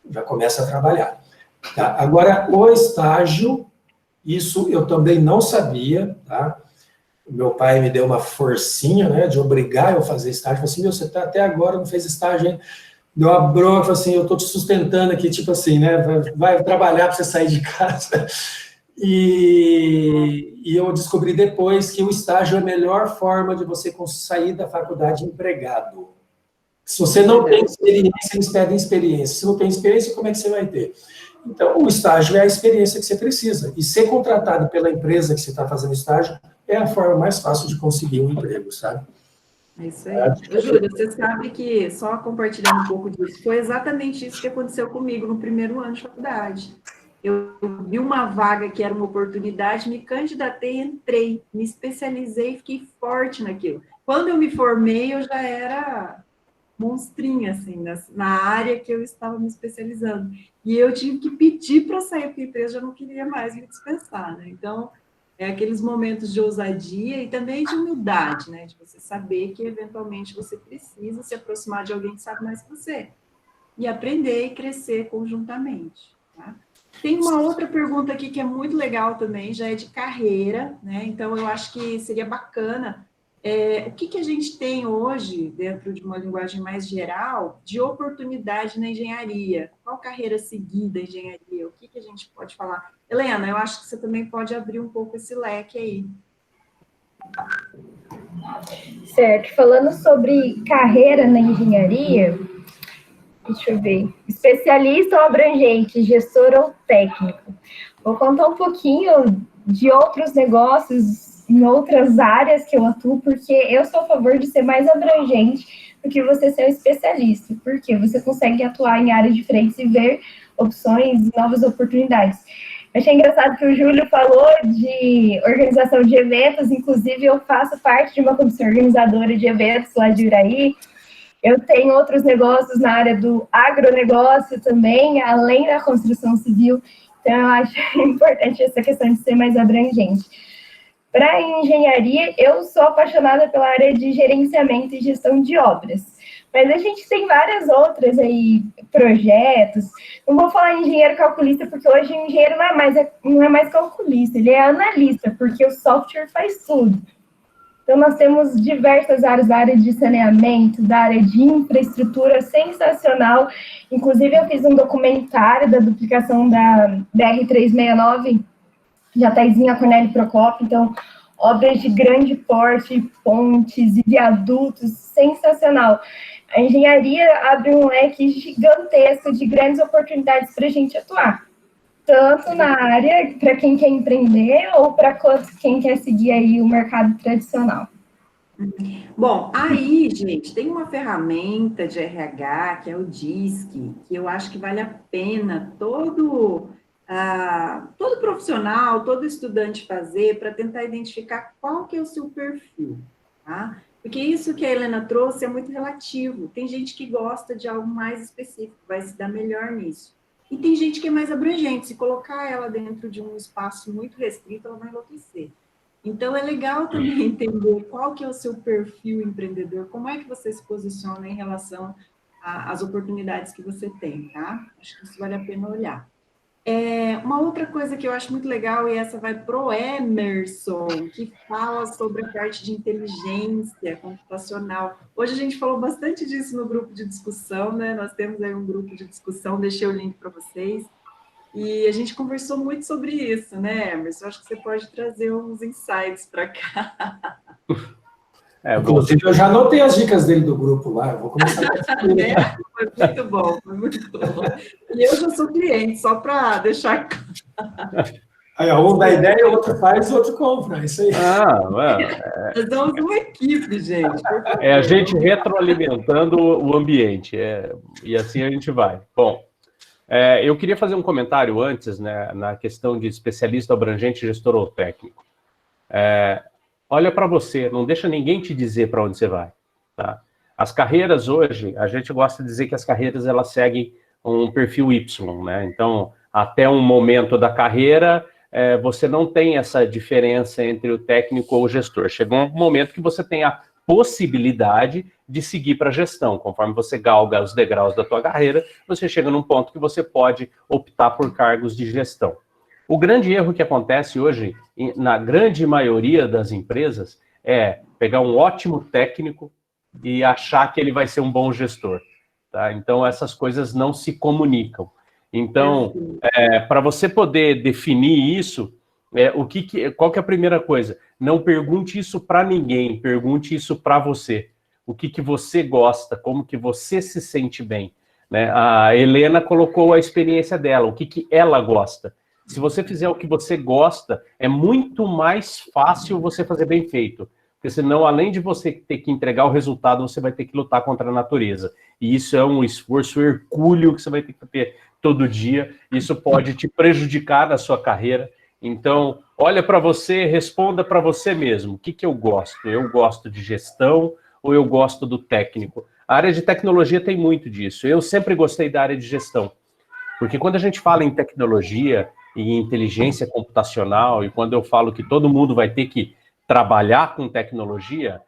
já começa a trabalhar. Tá? Agora, o estágio, isso eu também não sabia, tá? Meu pai me deu uma forcinha, né, de obrigar eu a fazer estágio. Falei assim, você até agora não fez estágio, hein? Deu uma bronca, assim, eu estou te sustentando aqui, tipo assim, né, vai trabalhar para você sair de casa. E eu descobri depois que o estágio é a melhor forma de você sair da faculdade empregado. Se você não tem experiência, eles pedem experiência. Se não tem experiência, como é que você vai ter? Então, o estágio é a experiência que você precisa. E ser contratado pela empresa que você está fazendo estágio é a forma mais fácil de conseguir um emprego, sabe? É isso aí. Ô, Júlia, você sabe que, só compartilhando um pouco disso, foi exatamente isso que aconteceu comigo no primeiro ano de faculdade. Eu vi uma vaga que era uma oportunidade, me candidatei, entrei, me especializei, fiquei forte naquilo. Quando eu me formei, eu já era monstrinha, assim, na área que eu estava me especializando. E eu tive que pedir para sair, porque a empresa já não queria mais me dispensar, né? Então, é aqueles momentos de ousadia e também de humildade, né? De você saber que, eventualmente, você precisa se aproximar de alguém que sabe mais que você. e aprender e crescer conjuntamente, tá? Tem uma outra pergunta aqui que é muito legal também, já é de carreira, né? Então, eu acho que seria bacana. O que a gente tem hoje, dentro de uma linguagem mais geral, de oportunidade na engenharia? Qual carreira seguir da engenharia? O que a gente pode falar? Helena, eu acho que você também pode abrir um pouco esse leque aí. Certo. Falando sobre carreira na engenharia, deixa eu ver. Especialista ou abrangente, gestor ou técnico? Vou contar um pouquinho de outros negócios em outras áreas que eu atuo, porque eu sou a favor de ser mais abrangente do que você ser um especialista, porque você consegue atuar em áreas diferentes e ver opções e novas oportunidades. Eu achei engraçado que o Júlio falou de organização de eventos, inclusive eu faço parte de uma comissão organizadora de eventos lá de Uraí. Eu tenho outros negócios na área do agronegócio também, além da construção civil, então eu acho importante essa questão de ser mais abrangente. Para engenharia, eu sou apaixonada pela área de gerenciamento e gestão de obras. Mas a gente tem várias outras aí, projetos. Não vou falar em engenheiro calculista, porque hoje o engenheiro não é mais calculista, ele é analista, porque o software faz tudo. Então, nós temos diversas áreas, da área de saneamento, da área de infraestrutura, sensacional. Inclusive, eu fiz um documentário da duplicação da BR-369, Jataizinho, Cornélio Procópio, então, obras de grande porte, pontes e viadutos, sensacional. A engenharia abre um leque gigantesco de grandes oportunidades para a gente atuar, tanto na área para quem quer empreender ou para quem quer seguir aí o mercado tradicional. Bom, aí, gente, tem uma ferramenta de RH, que é o DISC, que eu acho que vale a pena todo profissional, todo estudante fazer para tentar identificar qual que é o seu perfil, tá? Porque isso que a Helena trouxe é muito relativo. Tem gente que gosta de algo mais específico, vai se dar melhor nisso. E tem gente que é mais abrangente. Se colocar ela dentro de um espaço muito restrito, ela vai enlouquecer. Então, é legal também entender qual que é o seu perfil empreendedor, como é que você se posiciona em relação às oportunidades que você tem, tá? Acho que isso vale a pena olhar. Uma outra coisa que eu acho muito legal, e essa vai para o Emerson, que fala sobre a parte de inteligência computacional. Hoje a gente falou bastante disso no grupo de discussão, né? Nós temos aí um grupo de discussão, deixei o link para vocês. E a gente conversou muito sobre isso, né, Emerson? Acho que você pode trazer uns insights para cá. Inclusive, eu já anotei as dicas dele do grupo lá, eu vou começar a fazer. Foi muito bom, foi muito bom. E eu já sou cliente, só para deixar claro. Aí, um dá ideia, o outro faz, o outro compra, é isso aí. Nós somos uma equipe, gente. É a gente retroalimentando o ambiente, e assim a gente vai. Bom, eu queria fazer um comentário antes, né, na questão de especialista abrangente, gestor ou técnico. Olha para você, não deixa ninguém te dizer para onde você vai, tá? As carreiras hoje, a gente gosta de dizer que as carreiras elas seguem um perfil Y, né? Então, até um momento da carreira, você não tem essa diferença entre o técnico ou o gestor. Chegou um momento que você tem a possibilidade de seguir para a gestão. Conforme você galga os degraus da tua carreira, você chega num ponto que você pode optar por cargos de gestão. O grande erro que acontece hoje, na grande maioria das empresas, é pegar um ótimo técnico e achar que ele vai ser um bom gestor. Tá? Então, essas coisas não se comunicam. Então, para você poder definir isso, qual que é a primeira coisa? Não pergunte isso para ninguém, pergunte isso para você. O que você gosta, como que você se sente bem. Né? A Helena colocou a experiência dela, o que ela gosta. Se você fizer o que você gosta, é muito mais fácil você fazer bem feito. Porque senão, além de você ter que entregar o resultado, você vai ter que lutar contra a natureza. E isso é um esforço hercúleo que você vai ter que ter todo dia. Isso pode te prejudicar na sua carreira. Então, olha para você, responda para você mesmo. O que eu gosto? Eu gosto de gestão ou eu gosto do técnico? A área de tecnologia tem muito disso. Eu sempre gostei da área de gestão. Porque quando a gente fala em tecnologia e em inteligência computacional, e quando eu falo que todo mundo vai ter que trabalhar com tecnologia,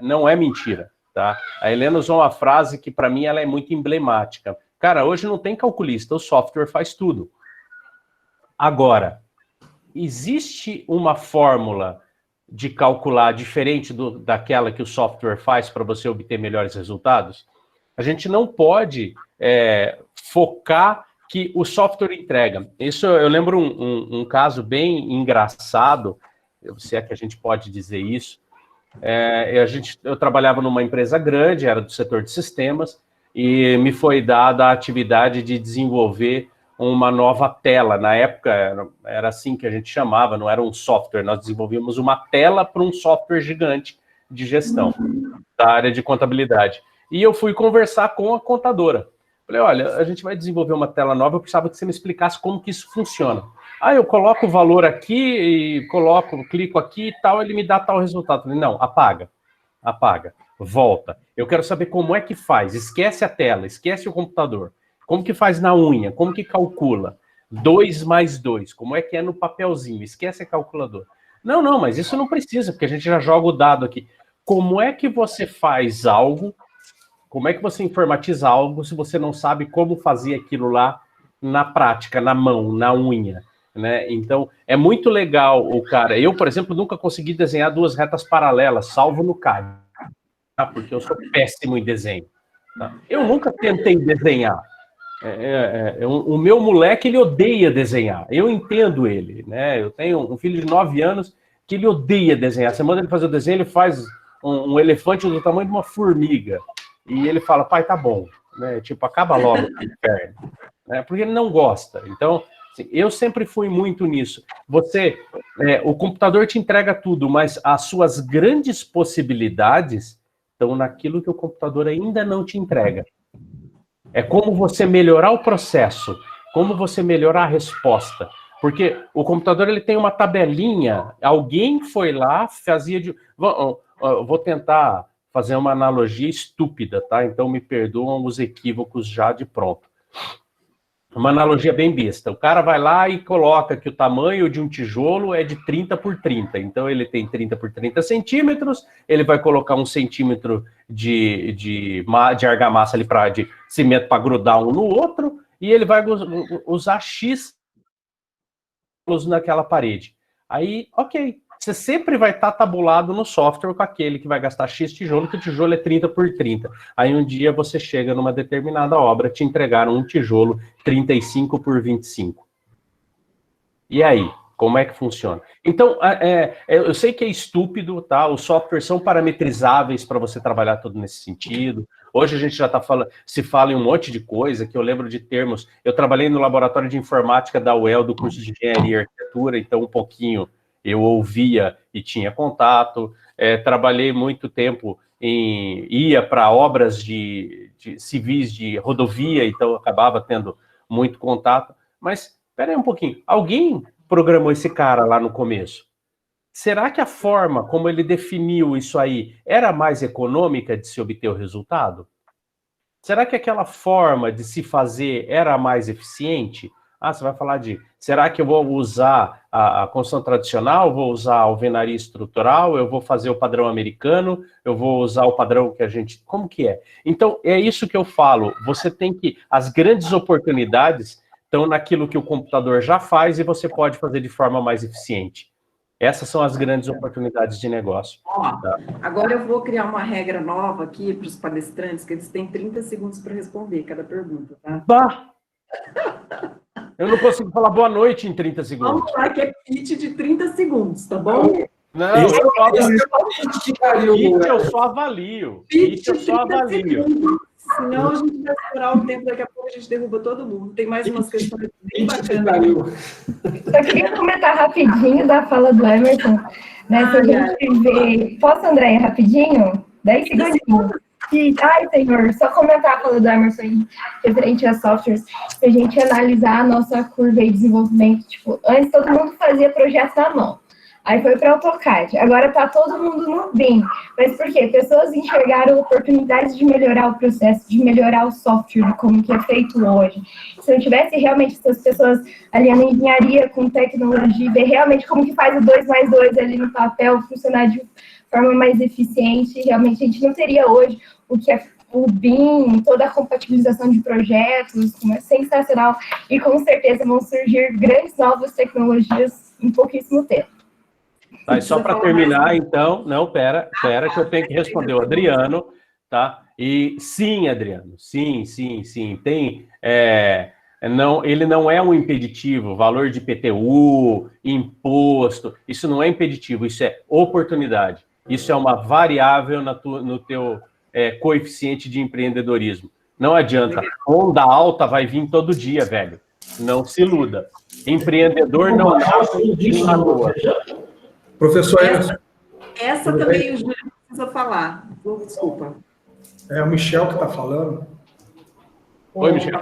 não é mentira. tá? A Helena usou uma frase que, para mim, ela é muito emblemática. Cara, hoje não tem calculista, o software faz tudo. Agora, existe uma fórmula de calcular diferente daquela que o software faz para você obter melhores resultados? A gente não pode focar que o software entrega. Isso, eu lembro um caso bem engraçado, se é que a gente pode dizer isso. Eu trabalhava numa empresa grande, era do setor de sistemas, e me foi dada a atividade de desenvolver uma nova tela. Na época, era assim que a gente chamava, não era um software, nós desenvolvíamos uma tela para um software gigante de gestão, da área de contabilidade. E eu fui conversar com a contadora. Falei, olha, a gente vai desenvolver uma tela nova, eu precisava que você me explicasse como que isso funciona. Eu coloco o valor aqui, e clico aqui e tal, ele me dá tal resultado. Falei, não, apaga, volta. Eu quero saber como é que faz, esquece a tela, esquece o computador. Como que faz na unha, como que calcula? 2 mais 2, como é que é no papelzinho, esquece a calculadora. Não, mas isso não precisa, porque a gente já joga o dado aqui. Como é que você faz algo, como é que você informatiza algo se você não sabe como fazer aquilo lá na prática, na mão, na unha? Né? Então, é muito legal o cara. Eu, por exemplo, nunca consegui desenhar 2 retas paralelas, salvo no CAD, tá? Porque eu sou péssimo em desenho. Tá? Eu nunca tentei desenhar. O meu moleque, ele odeia desenhar. Eu entendo ele. Né? Eu tenho um filho de 9 anos que ele odeia desenhar. Você manda ele fazer o desenho, ele faz um elefante do tamanho de uma formiga. E ele fala, pai, tá bom. Né? Tipo, acaba logo o inferno. Né? Porque ele não gosta. Então, eu sempre fui muito nisso. O computador te entrega tudo, mas as suas grandes possibilidades estão naquilo que o computador ainda não te entrega. É como você melhorar o processo, como você melhorar a resposta. Porque o computador ele tem uma tabelinha, alguém foi lá, fazia de... Vou tentar fazer uma analogia estúpida, tá? Então me perdoam os equívocos já de pronto. Uma analogia bem besta. O cara vai lá e coloca que o tamanho de um tijolo é de 30 por 30. Então, ele tem 30 por 30 centímetros, ele vai colocar 1 centímetro de argamassa ali de cimento para grudar um no outro, e ele vai usar X naquela parede. Aí, ok. Você sempre vai estar tabulado no software com aquele que vai gastar X tijolo, que o tijolo é 30 por 30. Aí um dia você chega numa determinada obra, te entregaram um tijolo 35 por 25. E aí? Como é que funciona? Então, eu sei que é estúpido, tá? Os softwares são parametrizáveis para você trabalhar tudo nesse sentido. Hoje a gente já está falando, se fala em um monte de coisa, que eu lembro de termos. Eu trabalhei no laboratório de informática da UEL, do curso de Engenharia e Arquitetura, então um pouquinho eu ouvia e tinha contato. Trabalhei muito tempo ia para obras de civis de rodovia, então acabava tendo muito contato. Mas, espera aí um pouquinho, alguém programou esse cara lá no começo? Será que a forma como ele definiu isso aí era mais econômica de se obter o resultado? Será que aquela forma de se fazer era mais eficiente? Você vai falar será que eu vou usar a construção tradicional, vou usar a alvenaria estrutural, eu vou fazer o padrão americano, eu vou usar o padrão que a gente... Como que é? Então, é isso que eu falo. Você tem que... As grandes oportunidades estão naquilo que o computador já faz e você pode fazer de forma mais eficiente. Essas são as grandes oportunidades de negócio. Tá? Agora eu vou criar uma regra nova aqui para os palestrantes, que eles têm 30 segundos para responder cada pergunta, tá? Bah! Eu não consigo falar boa noite em 30 segundos. Vamos lá, que é pitch de 30 segundos, tá bom? Não, eu só avalio. Pitch eu só avalio. Senão a gente vai esperar o tempo, daqui a pouco a gente derruba todo mundo. Tem mais umas questões bem bacanas. Eu queria comentar rapidinho da fala do Emerson. Né, se a gente vê... Posso, Andréia, rapidinho? 10 segundos. Ai, senhor, só comentar a fala do Emerson aí, referente a softwares, se a gente analisar a nossa curva de desenvolvimento, tipo, antes todo mundo fazia projetos na mão. Aí foi para AutoCAD. Agora está todo mundo no BIM. Mas por quê? Pessoas enxergaram oportunidades de melhorar o processo, de melhorar o software, como que é feito hoje. Se não tivesse realmente essas pessoas alinhando engenharia com tecnologia, ver realmente como que faz o 2+2 ali no papel funcionar de forma mais eficiente, realmente a gente não teria hoje o que é o BIM, toda a compatibilização de projetos, é sensacional, e com certeza vão surgir grandes novas tecnologias em pouquíssimo tempo. Tá, e só para terminar, então, não, pera, que eu tenho que responder o Adriano, tá? E sim, Adriano, sim, tem, não, ele não é um impeditivo, valor de IPTU, imposto, isso não é impeditivo, isso é oportunidade, isso é uma variável no teu coeficiente de empreendedorismo. Não adianta, onda alta vai vir todo dia, velho, não se iluda. Empreendedor não nasce na rua. Professor Emerson. Essa também o Júlio precisa falar. Desculpa. É o Michel que está falando. Oi, Michel.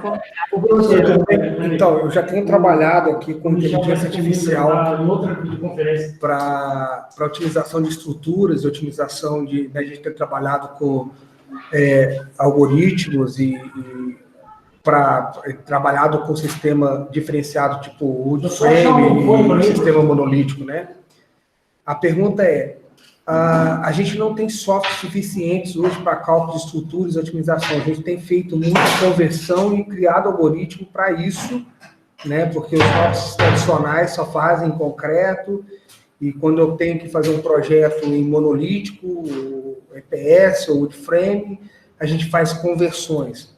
Então, eu já tenho trabalhado aqui com inteligência artificial para otimização de estruturas, otimização de... A gente tem trabalhado com algoritmos e trabalhado com sistema diferenciado, tipo wood frame e sistema monolítico, né? A pergunta é, a gente não tem softwares suficientes hoje para cálculo de estruturas e otimização. A gente tem feito muita conversão e criado algoritmo para isso, né? Porque os softwares tradicionais só fazem em concreto, e quando eu tenho que fazer um projeto em monolítico, EPS ou woodframe, a gente faz conversões.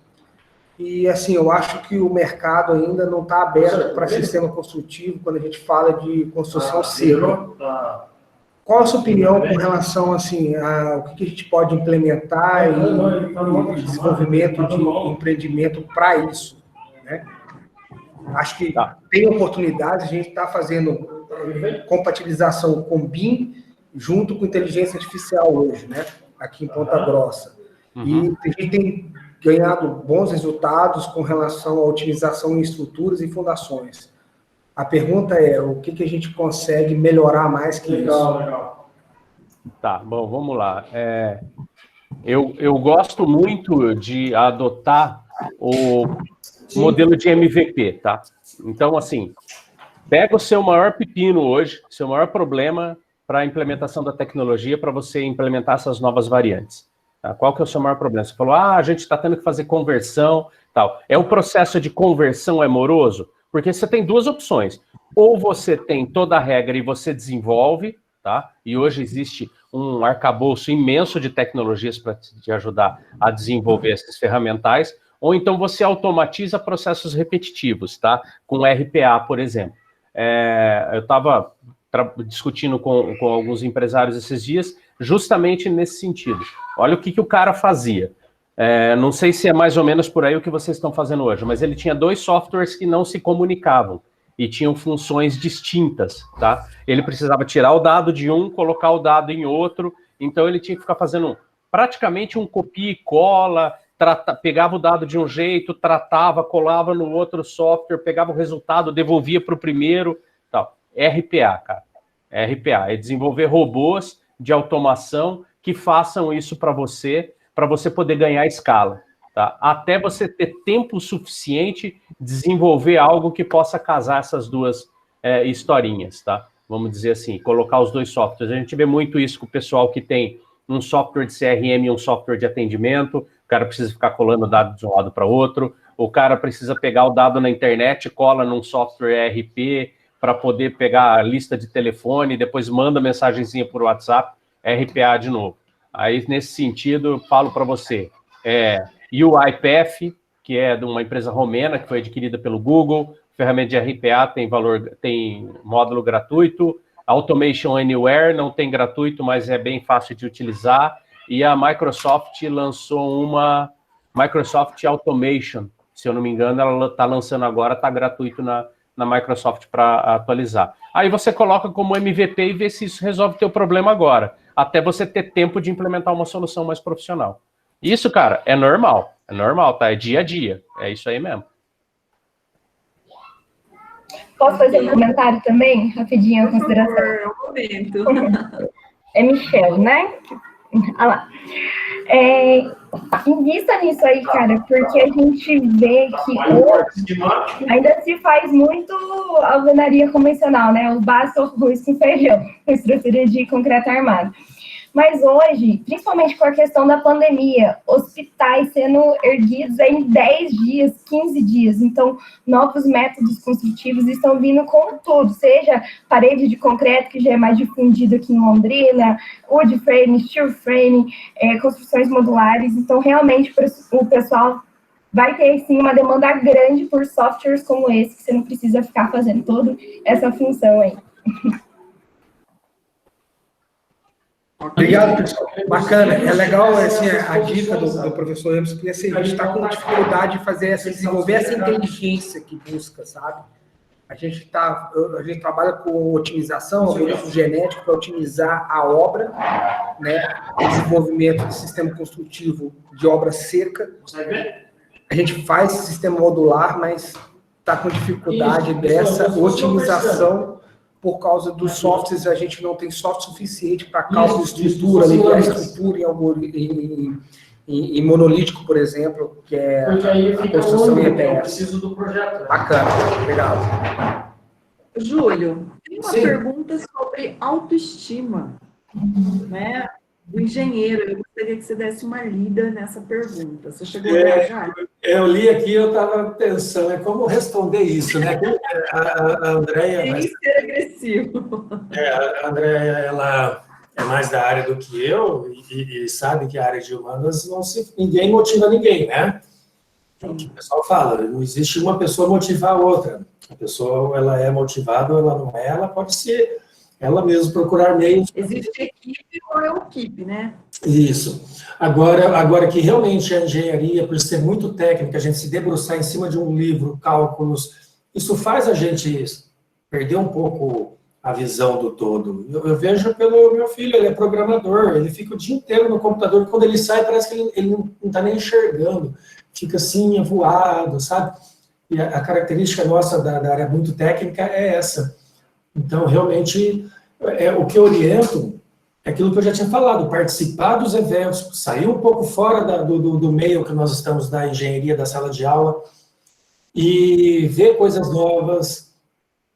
E, assim, eu acho que o mercado ainda não está aberto para sistema construtivo quando a gente fala de construção seca. Qual a sua opinião com relação, assim, o que a gente pode implementar e desenvolvimento de empreendimento para isso, né? Acho que tem oportunidades, a gente está fazendo compatibilização com BIM junto com inteligência artificial hoje, né? Aqui em Ponta Grossa. E a gente tem ganhado bons resultados com relação à otimização em estruturas e fundações. A pergunta é, o que a gente consegue melhorar mais que isso? Legal. Tá, bom, vamos lá. Eu gosto muito de adotar o modelo de MVP, tá? Então, assim, pega o seu maior pepino hoje, seu maior problema para a implementação da tecnologia, para você implementar essas novas variantes. Tá? Qual que é o seu maior problema? Você falou, a gente está tendo que fazer conversão, tal. É o processo de conversão moroso? Porque você tem duas opções. Ou você tem toda a regra e você desenvolve, tá? E hoje existe um arcabouço imenso de tecnologias para te ajudar a desenvolver esses ferramentais, ou então você automatiza processos repetitivos, tá? Com RPA, por exemplo. Eu estava discutindo com alguns empresários esses dias, justamente nesse sentido. Olha o que o cara fazia. Não sei se é mais ou menos por aí o que vocês estão fazendo hoje, mas ele tinha 2 softwares que não se comunicavam e tinham funções distintas, tá? Ele precisava tirar o dado de um, colocar o dado em outro, então ele tinha que ficar fazendo praticamente um copia e cola, pegava o dado de um jeito, tratava, colava no outro software, pegava o resultado, devolvia para o primeiro, tal. RPA, cara. RPA é desenvolver robôs de automação que façam isso para você poder ganhar escala, tá? Até você ter tempo suficiente de desenvolver algo que possa casar essas duas historinhas, tá? Vamos dizer assim, colocar os 2 softwares. A gente vê muito isso com o pessoal que tem um software de CRM e um software de atendimento, o cara precisa ficar colando dado de um lado para outro, o cara precisa pegar o dado na internet, cola num software ERP para poder pegar a lista de telefone, depois manda mensagenzinha por WhatsApp, RPA de novo. Aí, nesse sentido, eu falo para você, UiPath, que é de uma empresa romena, que foi adquirida pelo Google, ferramenta de RPA tem módulo gratuito, Automation Anywhere não tem gratuito, mas é bem fácil de utilizar, e a Microsoft lançou uma Microsoft Automation, se eu não me engano, ela está lançando agora, está gratuito na Microsoft para atualizar. Aí você coloca como MVP e vê se isso resolve o teu problema agora, até você ter tempo de implementar uma solução mais profissional. Isso, cara, é normal, tá? É dia a dia, é isso aí mesmo. Posso fazer um comentário também? Rapidinho, a consideração. Por favor, é o momento. É Michelle, né? Olha lá. Invista nisso aí, cara, porque a gente vê que hoje ainda se faz muito alvenaria convencional, né? O básico, arroz com feijão, com estrutura de concreto armado. Mas hoje, principalmente com a questão da pandemia, hospitais sendo erguidos em 10 dias, 15 dias. Então, novos métodos construtivos estão vindo com tudo, seja parede de concreto, que já é mais difundido aqui em Londrina, wood frame, steel frame, construções modulares. Então, realmente, o pessoal vai ter, sim, uma demanda grande por softwares como esse, que você não precisa ficar fazendo toda essa função aí. Obrigado, pessoal. Bacana. É legal assim, a dica do professor Emerson, porque assim, a gente está com dificuldade de desenvolver essa inteligência que busca, sabe? A gente trabalha com otimização, algoritmo genético para otimizar a obra, né? O desenvolvimento do sistema construtivo de obra seca. A gente faz sistema modular, mas está com dificuldade dessa otimização. Por causa dos softwares, a gente não tem software suficiente para cálculo de estrutura, ligar a estrutura em monolítico, por exemplo, que é a construção em EPS. Bacana, obrigado. Júlio, tem uma pergunta sobre autoestima, né? Do engenheiro. Eu gostaria que você desse uma lida nessa pergunta. Você chegou a olhar já? Eu li aqui, eu estava pensando, como responder isso, né? A Andréia... Sem ser agressivo. A Andréia, ela é mais da área do que eu e sabe que a área de humanas ninguém motiva ninguém, né? O que o pessoal fala, não existe uma pessoa motivar a outra. A pessoa, ela é motivada ou ela não é, ela pode ser ela mesma procurar meios. Existe equipe ou é equipe, né? Isso. Agora que realmente a engenharia, por ser muito técnica, a gente se debruçar em cima de um livro, cálculos, isso faz a gente perder um pouco a visão do todo. Eu vejo pelo meu filho, ele é programador, ele fica o dia inteiro no computador, quando ele sai parece que ele não está nem enxergando, fica assim, avoado, sabe? E a característica nossa da área muito técnica é essa. Então, realmente, o que eu oriento é aquilo que eu já tinha falado, participar dos eventos, sair um pouco fora do meio que nós estamos da engenharia, da sala de aula, e ver coisas novas.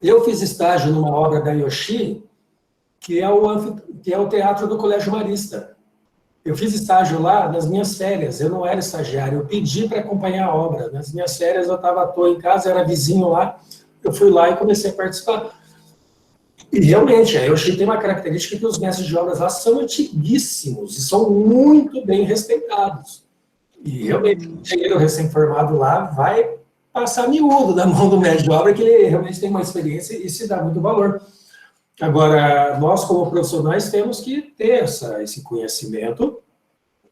Eu fiz estágio numa obra da Yoshi, que é o Teatro do Colégio Marista. Eu fiz estágio lá nas minhas férias, eu não era estagiário, eu pedi para acompanhar a obra. Nas minhas férias eu estava à toa em casa, era vizinho lá, eu fui lá e comecei a participar. E realmente, a Yoshi tem uma característica que os mestres de obras lá são antiguíssimos e são muito bem respeitados. E realmente, o engenheiro recém-formado lá vai passar miúdo na mão do mestre de obra, que ele realmente tem uma experiência e se dá muito valor. Agora, nós como profissionais temos que ter esse conhecimento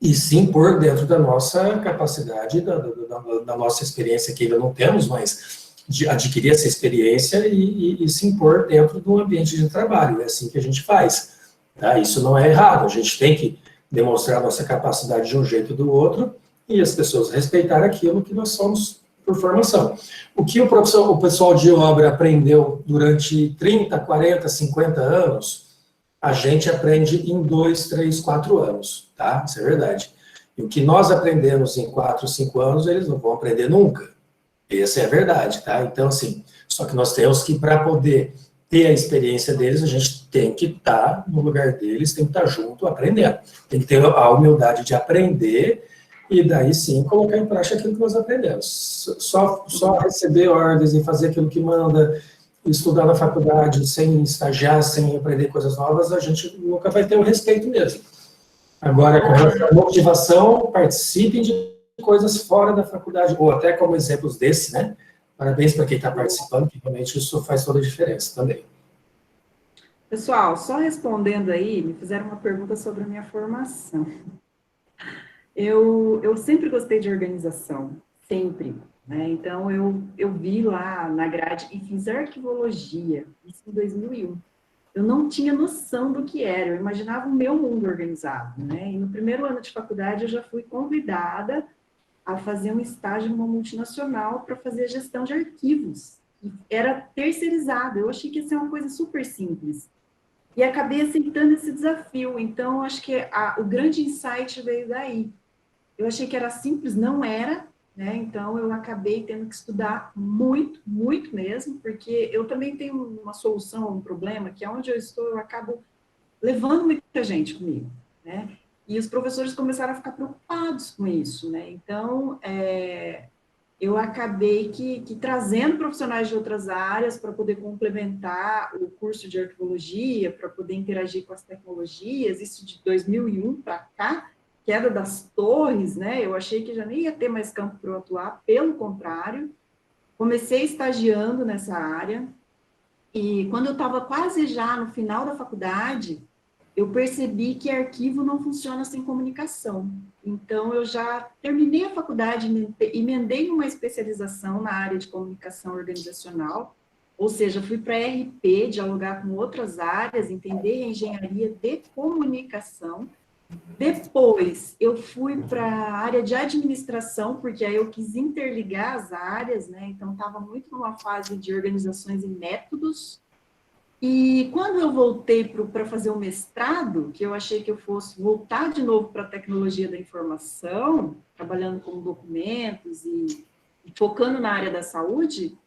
e se impor dentro da nossa capacidade, da nossa experiência, que ainda não temos, mas de adquirir essa experiência e se impor dentro do ambiente de trabalho. É assim que a gente faz. Tá? Isso não é errado. A gente tem que demonstrar a nossa capacidade de um jeito ou do outro e as pessoas respeitar aquilo que nós somos por formação. O que o pessoal de obra aprendeu durante 30, 40, 50 anos, a gente aprende em 2, 3, 4 anos. Tá? Isso é verdade. E o que nós aprendemos em 4, 5 anos, eles não vão aprender nunca. Essa é a verdade, tá? Então, assim, só que nós temos que, para poder ter a experiência deles, a gente tem que estar no lugar deles, tem que estar junto, aprendendo. Tem que ter a humildade de aprender e daí sim colocar em prática aquilo que nós aprendemos. Só receber ordens e fazer aquilo que manda, estudar na faculdade sem estagiar, sem aprender coisas novas, a gente nunca vai ter o respeito mesmo. Agora, com relação à motivação, participem de coisas fora da faculdade, ou até como exemplos desse, né? Parabéns para quem está participando, que realmente isso faz toda a diferença também. Pessoal, só respondendo aí, me fizeram uma pergunta sobre a minha formação. Eu sempre gostei de organização, sempre, né? Então, eu vi lá na grade e fiz arquivologia, isso em 2001. Eu não tinha noção do que era, eu imaginava o meu mundo organizado, né? E no primeiro ano de faculdade eu já fui convidada a fazer um estágio numa multinacional para fazer gestão de arquivos. era terceirizado. Eu achei que ia ser uma coisa super simples. E acabei aceitando esse desafio. Então, acho que o grande insight veio daí. Eu achei que era simples, não era, né? Então, eu acabei tendo que estudar muito, muito mesmo, porque eu também tenho uma solução a um problema, que é onde eu estou, eu acabo levando muita gente comigo, né? E os professores começaram a ficar preocupados com isso, né? Então, eu acabei que trazendo profissionais de outras áreas para poder complementar o curso de arqueologia, para poder interagir com as tecnologias, isso de 2001 para cá, queda das torres, né? Eu achei que já nem ia ter mais campo para eu atuar, pelo contrário, comecei estagiando nessa área, e quando eu estava quase já no final da faculdade, eu percebi que arquivo não funciona sem comunicação. Então, eu já terminei a faculdade, emendei uma especialização na área de comunicação organizacional, ou seja, fui para RP, dialogar com outras áreas, entender a engenharia de comunicação. Depois, eu fui para a área de administração, porque aí eu quis interligar as áreas, né? Então, estava muito numa fase de organizações e métodos. E quando eu voltei para fazer o mestrado, que eu achei que eu fosse voltar de novo para a tecnologia da informação, trabalhando com documentos e focando na área da saúde,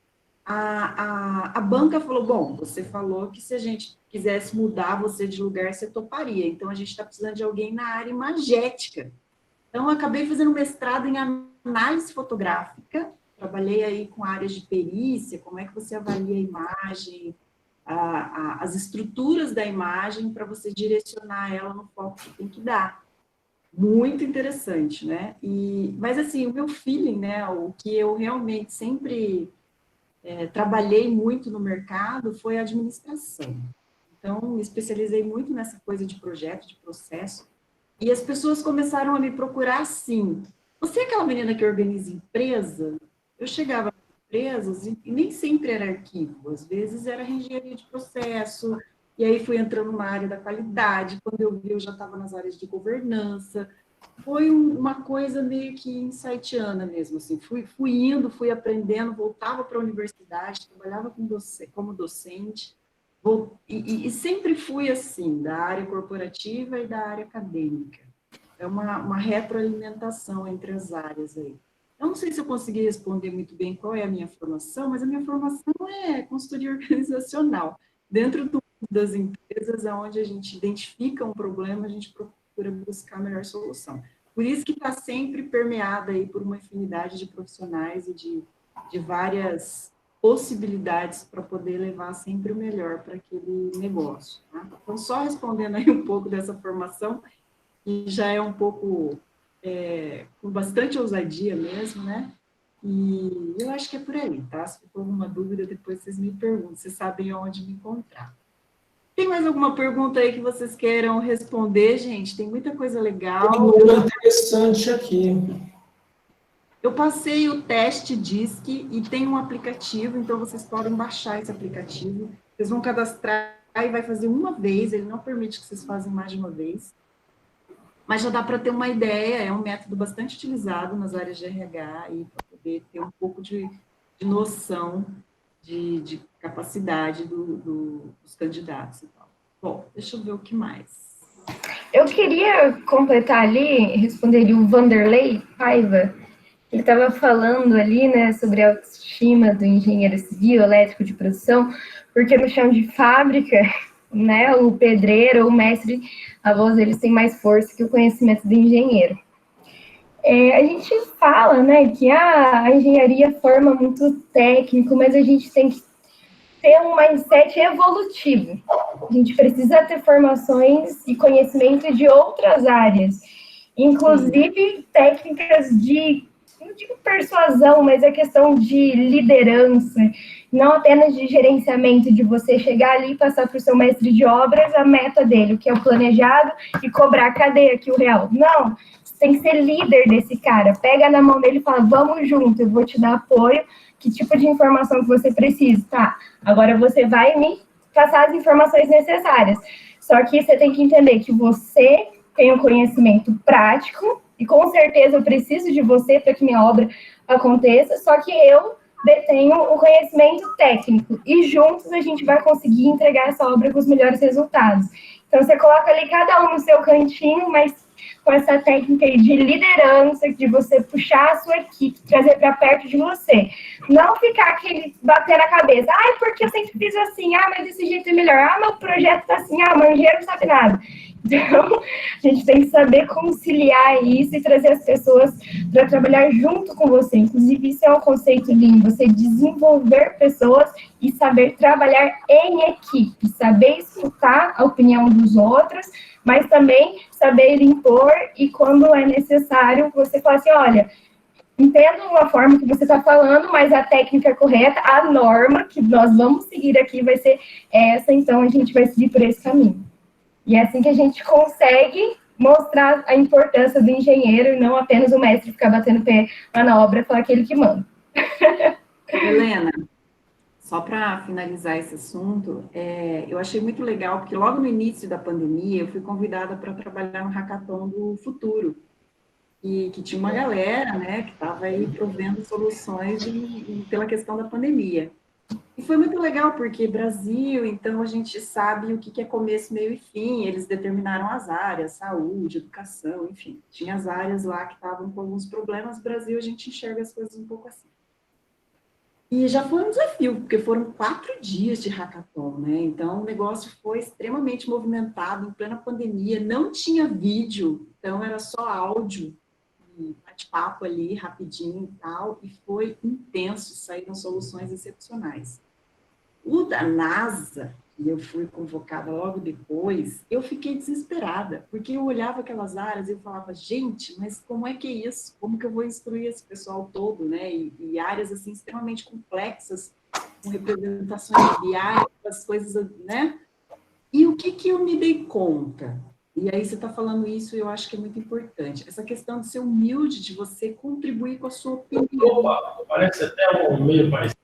a banca falou, bom, você falou que se a gente quisesse mudar você de lugar, você toparia. Então, a gente está precisando de alguém na área imagética. Então, eu acabei fazendo mestrado em análise fotográfica, trabalhei aí com áreas de perícia, como é que você avalia a imagem, as estruturas da imagem para você direcionar ela no foco que tem que dar. Muito interessante, né? Mas, assim, o meu feeling, né, o que eu realmente sempre trabalhei muito no mercado foi a administração. Então, me especializei muito nessa coisa de projeto, de processo, e as pessoas começaram a me procurar assim, você é aquela menina que organiza empresa? Eu chegava empresas e nem sempre era arquivo, às vezes era engenharia de processo, e aí fui entrando numa área da qualidade, quando eu vi eu já estava nas áreas de governança, foi uma coisa meio que insightiana mesmo, assim, fui indo, fui aprendendo, voltava para a universidade, trabalhava como docente, e sempre fui assim, da área corporativa e da área acadêmica, é uma retroalimentação entre as áreas aí. Eu não sei se eu consegui responder muito bem qual é a minha formação, mas a minha formação é consultoria organizacional. Dentro das empresas, onde a gente identifica um problema, a gente procura buscar a melhor solução. Por isso que está sempre permeada aí por uma infinidade de profissionais e de várias possibilidades para poder levar sempre o melhor para aquele negócio. Tá? Então, só respondendo aí um pouco dessa formação, que já é um pouco... com bastante ousadia mesmo, né? E eu acho que é por aí, tá? Se ficou alguma dúvida, depois vocês me perguntam, vocês sabem onde me encontrar. Tem mais alguma pergunta aí que vocês queiram responder, gente? Tem muita coisa legal. Tem uma interessante aqui. Eu passei o teste DISC e tem um aplicativo, então vocês podem baixar esse aplicativo. Vocês vão cadastrar e vai fazer uma vez, ele não permite que vocês façam mais de uma vez. Mas já dá para ter uma ideia, é um método bastante utilizado nas áreas de RH e para poder ter um pouco de noção de capacidade dos candidatos e tal. Bom, deixa eu ver o que mais. Eu queria completar ali, responder ali o Vanderlei Paiva, ele estava falando ali, né, sobre a autoestima do engenheiro civil, elétrico de produção, porque no chão de fábrica, né, o pedreiro ou o mestre, a voz deles tem mais força que o conhecimento do engenheiro. A gente fala, né, que a engenharia forma muito técnico, mas a gente tem que ter um mindset evolutivo. A gente precisa ter formações e conhecimento de outras áreas, inclusive técnicas de, não digo persuasão, mas é questão de liderança, não apenas de gerenciamento, de você chegar ali e passar para o seu mestre de obras a meta dele, o que é o planejado, e cobrar, cadê aqui o real? Não, você tem que ser líder desse cara, pega na mão dele e fala, vamos junto, eu vou te dar apoio, que tipo de informação que você precisa? Tá, agora você vai me passar as informações necessárias. Só que você tem que entender que você tem um conhecimento prático, e com certeza eu preciso de você para que minha obra aconteça, só que eu detêm o conhecimento técnico, e juntos a gente vai conseguir entregar essa obra com os melhores resultados. Então, você coloca ali cada um no seu cantinho, mas com essa técnica aí de liderança, de você puxar a sua equipe, trazer para perto de você. Não ficar aquele bater na cabeça, porque eu sempre fiz assim, mas desse jeito é melhor, meu projeto tá assim, o mangueiro não sabe nada. Então, a gente tem que saber conciliar isso e trazer as pessoas para trabalhar junto com você. Inclusive, isso é um conceito lindo, você desenvolver pessoas e saber trabalhar em equipe, saber escutar a opinião dos outros, mas também saber impor e, quando é necessário, você fala assim, olha, entendo a forma que você está falando, mas a técnica correta, a norma que nós vamos seguir aqui vai ser essa, então a gente vai seguir por esse caminho. E é assim que a gente consegue mostrar a importância do engenheiro e não apenas o mestre ficar batendo pé na obra e falar aquele que manda. Helena, só para finalizar esse assunto, eu achei muito legal, porque logo no início da pandemia eu fui convidada para trabalhar no Hackathon do Futuro, e que tinha uma galera, né, que estava aí provendo soluções pela questão da pandemia. E foi muito legal, porque Brasil, então a gente sabe o que é começo, meio e fim, eles determinaram as áreas, saúde, educação, enfim, tinha as áreas lá que estavam com alguns problemas. Brasil, a gente enxerga as coisas um pouco assim. E já foi um desafio, porque foram 4 dias de hackathon, né? Então, o negócio foi extremamente movimentado, em plena pandemia, não tinha vídeo, então era só áudio, bate-papo ali, rapidinho e tal, e foi intenso, saíram soluções excepcionais. O da NASA, que eu fui convocada logo depois, eu fiquei desesperada, porque eu olhava aquelas áreas e eu falava, gente, mas como é que é isso? Como que eu vou instruir esse pessoal todo, né? E áreas, assim, extremamente complexas, com representações de as coisas, né? E o que eu me dei conta? E aí você está falando isso, e eu acho que é muito importante. Essa questão de ser humilde, de você contribuir com a sua opinião. Opa, parece até um meio parecido.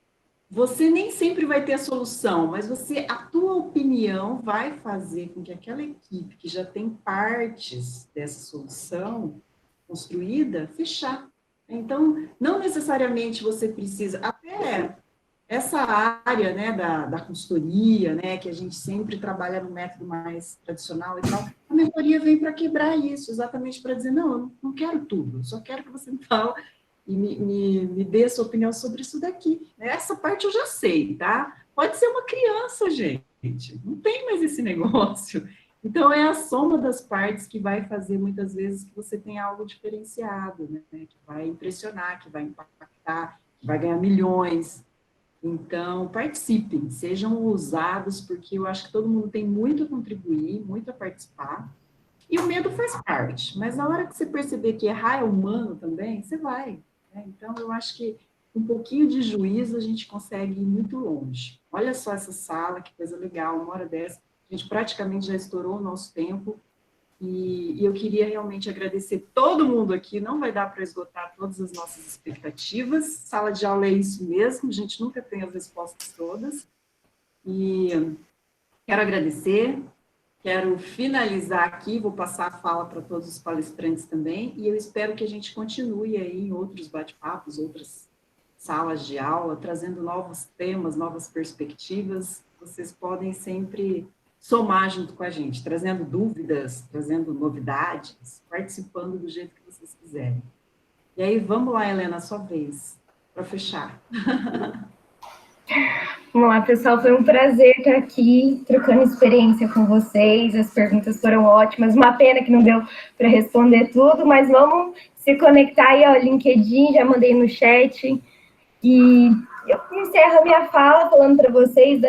Você nem sempre vai ter a solução, mas a tua opinião vai fazer com que aquela equipe que já tem partes dessa solução construída, fechar. Então, não necessariamente você precisa, até essa área, né, da consultoria, né, que a gente sempre trabalha no método mais tradicional e tal, a mentoria vem para quebrar isso, exatamente para dizer, não, eu não quero tudo, eu só quero que você me fale e me dê a sua opinião sobre isso daqui. Essa parte eu já sei, tá? Pode ser uma criança, gente, não tem mais esse negócio. Então, é a soma das partes que vai fazer, muitas vezes, que você tenha algo diferenciado, né, que vai impressionar, que vai impactar, que vai ganhar milhões. Então, participem, sejam ousados, porque eu acho que todo mundo tem muito a contribuir, muito a participar, e o medo faz parte, mas na hora que você perceber que errar é humano também, você vai, né? Então, eu acho que um pouquinho de juízo a gente consegue ir muito longe. Olha só essa sala, que coisa legal, 1h10, a gente praticamente já estourou o nosso tempo, e eu queria realmente agradecer todo mundo aqui, não vai dar para esgotar todas as nossas expectativas, sala de aula é isso mesmo, a gente nunca tem as respostas todas, e quero agradecer, quero finalizar aqui, vou passar a fala para todos os palestrantes também, e eu espero que a gente continue aí em outros bate-papos, outras salas de aula, trazendo novos temas, novas perspectivas. Vocês podem sempre somar junto com a gente, trazendo dúvidas, trazendo novidades, participando do jeito que vocês quiserem. E aí, vamos lá, Helena, sua vez, para fechar. Vamos lá, pessoal, foi um prazer estar aqui, trocando experiência com vocês, as perguntas foram ótimas, uma pena que não deu para responder tudo, mas vamos se conectar aí ao LinkedIn, já mandei no chat, e eu encerro a minha fala falando para vocês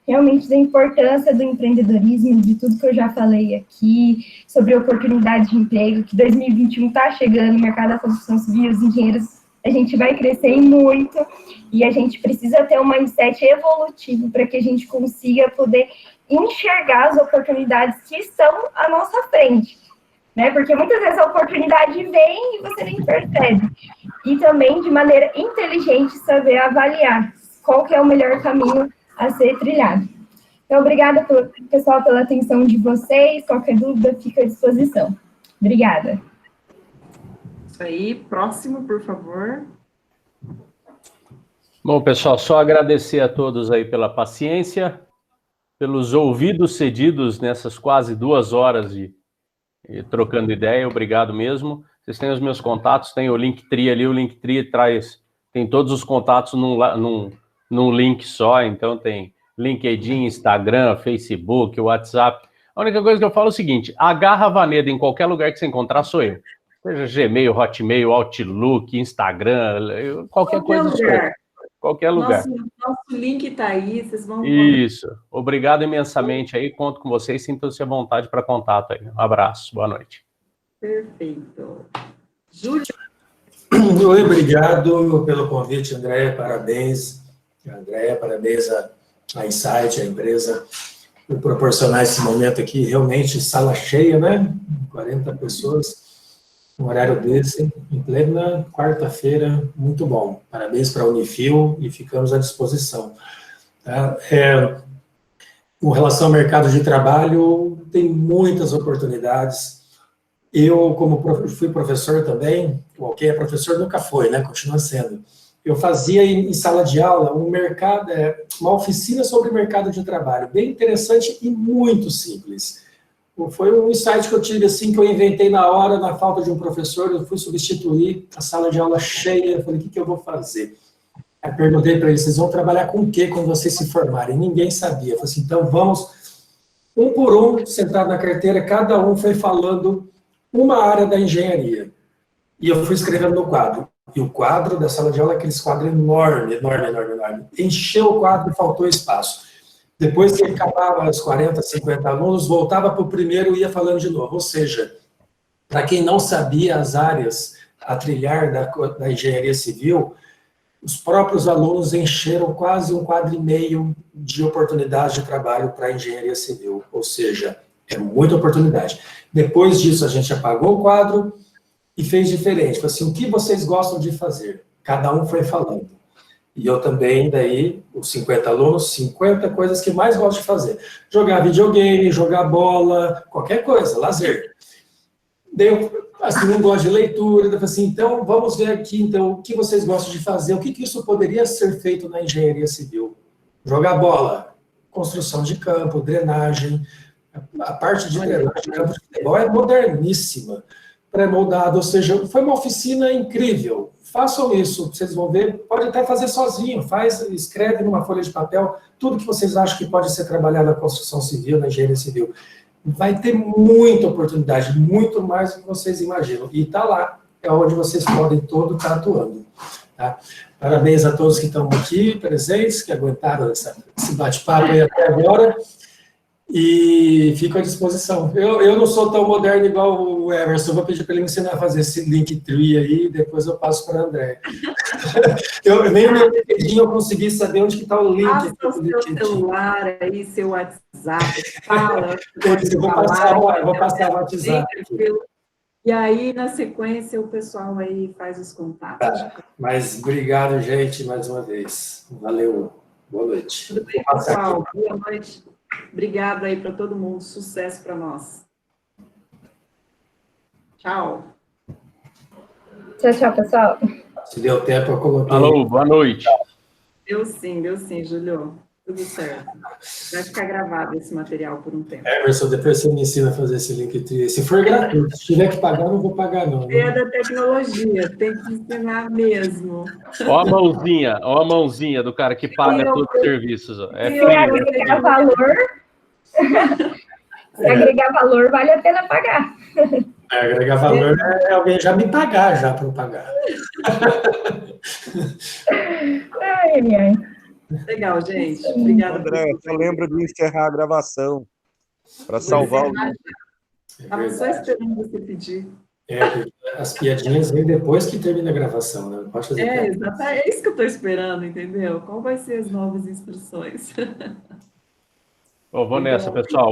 realmente da importância do empreendedorismo, de tudo que eu já falei aqui, sobre oportunidade de emprego, que 2021 está chegando, o mercado da construção civil, os engenheiros, a gente vai crescer muito, e a gente precisa ter um mindset evolutivo para que a gente consiga poder enxergar as oportunidades que estão à nossa frente, né? Porque muitas vezes a oportunidade vem e você nem percebe. E também, de maneira inteligente, saber avaliar qual que é o melhor caminho a ser trilhado. Então, obrigada, pessoal, pela atenção de vocês. Qualquer dúvida, fica à disposição. Obrigada. Isso aí. Próximo, por favor. Bom, pessoal, só agradecer a todos aí pela paciência, pelos ouvidos cedidos nessas quase 2 horas de trocando ideia. Obrigado mesmo. Vocês têm os meus contatos, tem o Linktree ali, o Linktree tem todos os contatos num link só, então tem LinkedIn, Instagram, Facebook, WhatsApp. A única coisa que eu falo é o seguinte, agarra a Vaneda em qualquer lugar que você encontrar, sou eu. Seja Gmail, Hotmail, Outlook, Instagram, qualquer coisa sou eu. Qualquer lugar. Nosso link está aí, vocês vão... Isso. Obrigado imensamente aí, conto com vocês, sintam-se à vontade para contato aí. Um abraço, boa noite. Perfeito. Júlio? Oi, obrigado pelo convite, Andréia, parabéns. Andréia, parabéns à Insight, à empresa, por proporcionar esse momento aqui, realmente sala cheia, né? 40 pessoas. Um horário desse, em plena quarta-feira, muito bom. Parabéns para a Unifil e ficamos à disposição. Tá? Com relação ao mercado de trabalho, tem muitas oportunidades. Eu, como fui professor também, quem é professor nunca foi, né? Continua sendo. Eu fazia em sala de aula uma oficina sobre o mercado de trabalho, bem interessante e muito simples. Foi um insight que eu tive, assim, que eu inventei na hora, na falta de um professor, eu fui substituir a sala de aula cheia, eu falei, o que eu vou fazer? Aí perguntei para eles, vocês vão trabalhar com o quê quando vocês se formarem? Ninguém sabia. Eu falei assim, então vamos, um por um, sentado na carteira, cada um foi falando uma área da engenharia. E eu fui escrevendo no quadro. E o quadro da sala de aula é aquele quadro enorme. Encheu o quadro e faltou espaço. Depois que ele acabava os 40, 50 alunos, voltava para o primeiro e ia falando de novo. Ou seja, para quem não sabia as áreas a trilhar da engenharia civil, os próprios alunos encheram quase 1,5 quadro de oportunidades de trabalho para a engenharia civil. Ou seja, é muita oportunidade. Depois disso, a gente apagou o quadro e fez diferente. Falei assim, o que vocês gostam de fazer? Cada um foi falando. E eu também, daí, os 50 alunos, 50 coisas que mais gosto de fazer. Jogar videogame, jogar bola, qualquer coisa, lazer. Daí eu, assim, não gosto de leitura, eu falei assim, então, vamos ver aqui, então, o que vocês gostam de fazer, o que isso poderia ser feito na engenharia civil? Jogar bola, construção de campo, drenagem, a parte de drenagem de campo de futebol é moderníssima, pré-moldado, ou seja, foi uma oficina incrível. Façam isso, vocês vão ver, pode até fazer sozinho, escreve numa folha de papel tudo que vocês acham que pode ser trabalhado na construção civil, na engenharia civil. Vai ter muita oportunidade, muito mais do que vocês imaginam. E está lá, é onde vocês podem todo estar atuando. Tá? Parabéns a todos que estão aqui presentes, que aguentaram esse bate-papo aí até agora. E fico à disposição. Eu não sou tão moderno igual o Emerson, vou pedir para ele me ensinar a fazer esse Linktree aí, depois eu passo para a André. Nem no meu LinkedIn eu consegui saber onde está o link. Passa o seu celular aí, seu WhatsApp, fala. Eu vou passar o WhatsApp. E aí, na sequência, o pessoal aí faz os contatos. Tá. Mas obrigado, gente, mais uma vez. Valeu. Boa noite. Tudo bem, pessoal? Boa noite. Obrigada aí para todo mundo. Sucesso para nós. Tchau. Tchau, pessoal. Se deu tempo, eu coloquei. Alô, boa noite. Deu sim, Júlio. Tudo certo. Vai ficar gravado esse material por um tempo. Emerson, depois você me ensina a fazer esse Linktree. Se for gratuito, se tiver que pagar, eu não vou pagar, não. Né? É da tecnologia, tem que ensinar mesmo. Ó a mãozinha do cara que paga todos os serviços. Se agregar valor, agregar valor, vale a pena pagar. Agregar valor é alguém já me pagar já para eu pagar. Ai. Legal, gente. Obrigada. André, só lembra de encerrar a gravação para salvar o... Estava só esperando você pedir. As piadinhas vêm depois que termina a gravação, né? Não pode fazer exato. É isso que eu estou esperando, entendeu? Qual vai ser as novas instruções? Vou nessa, pessoal.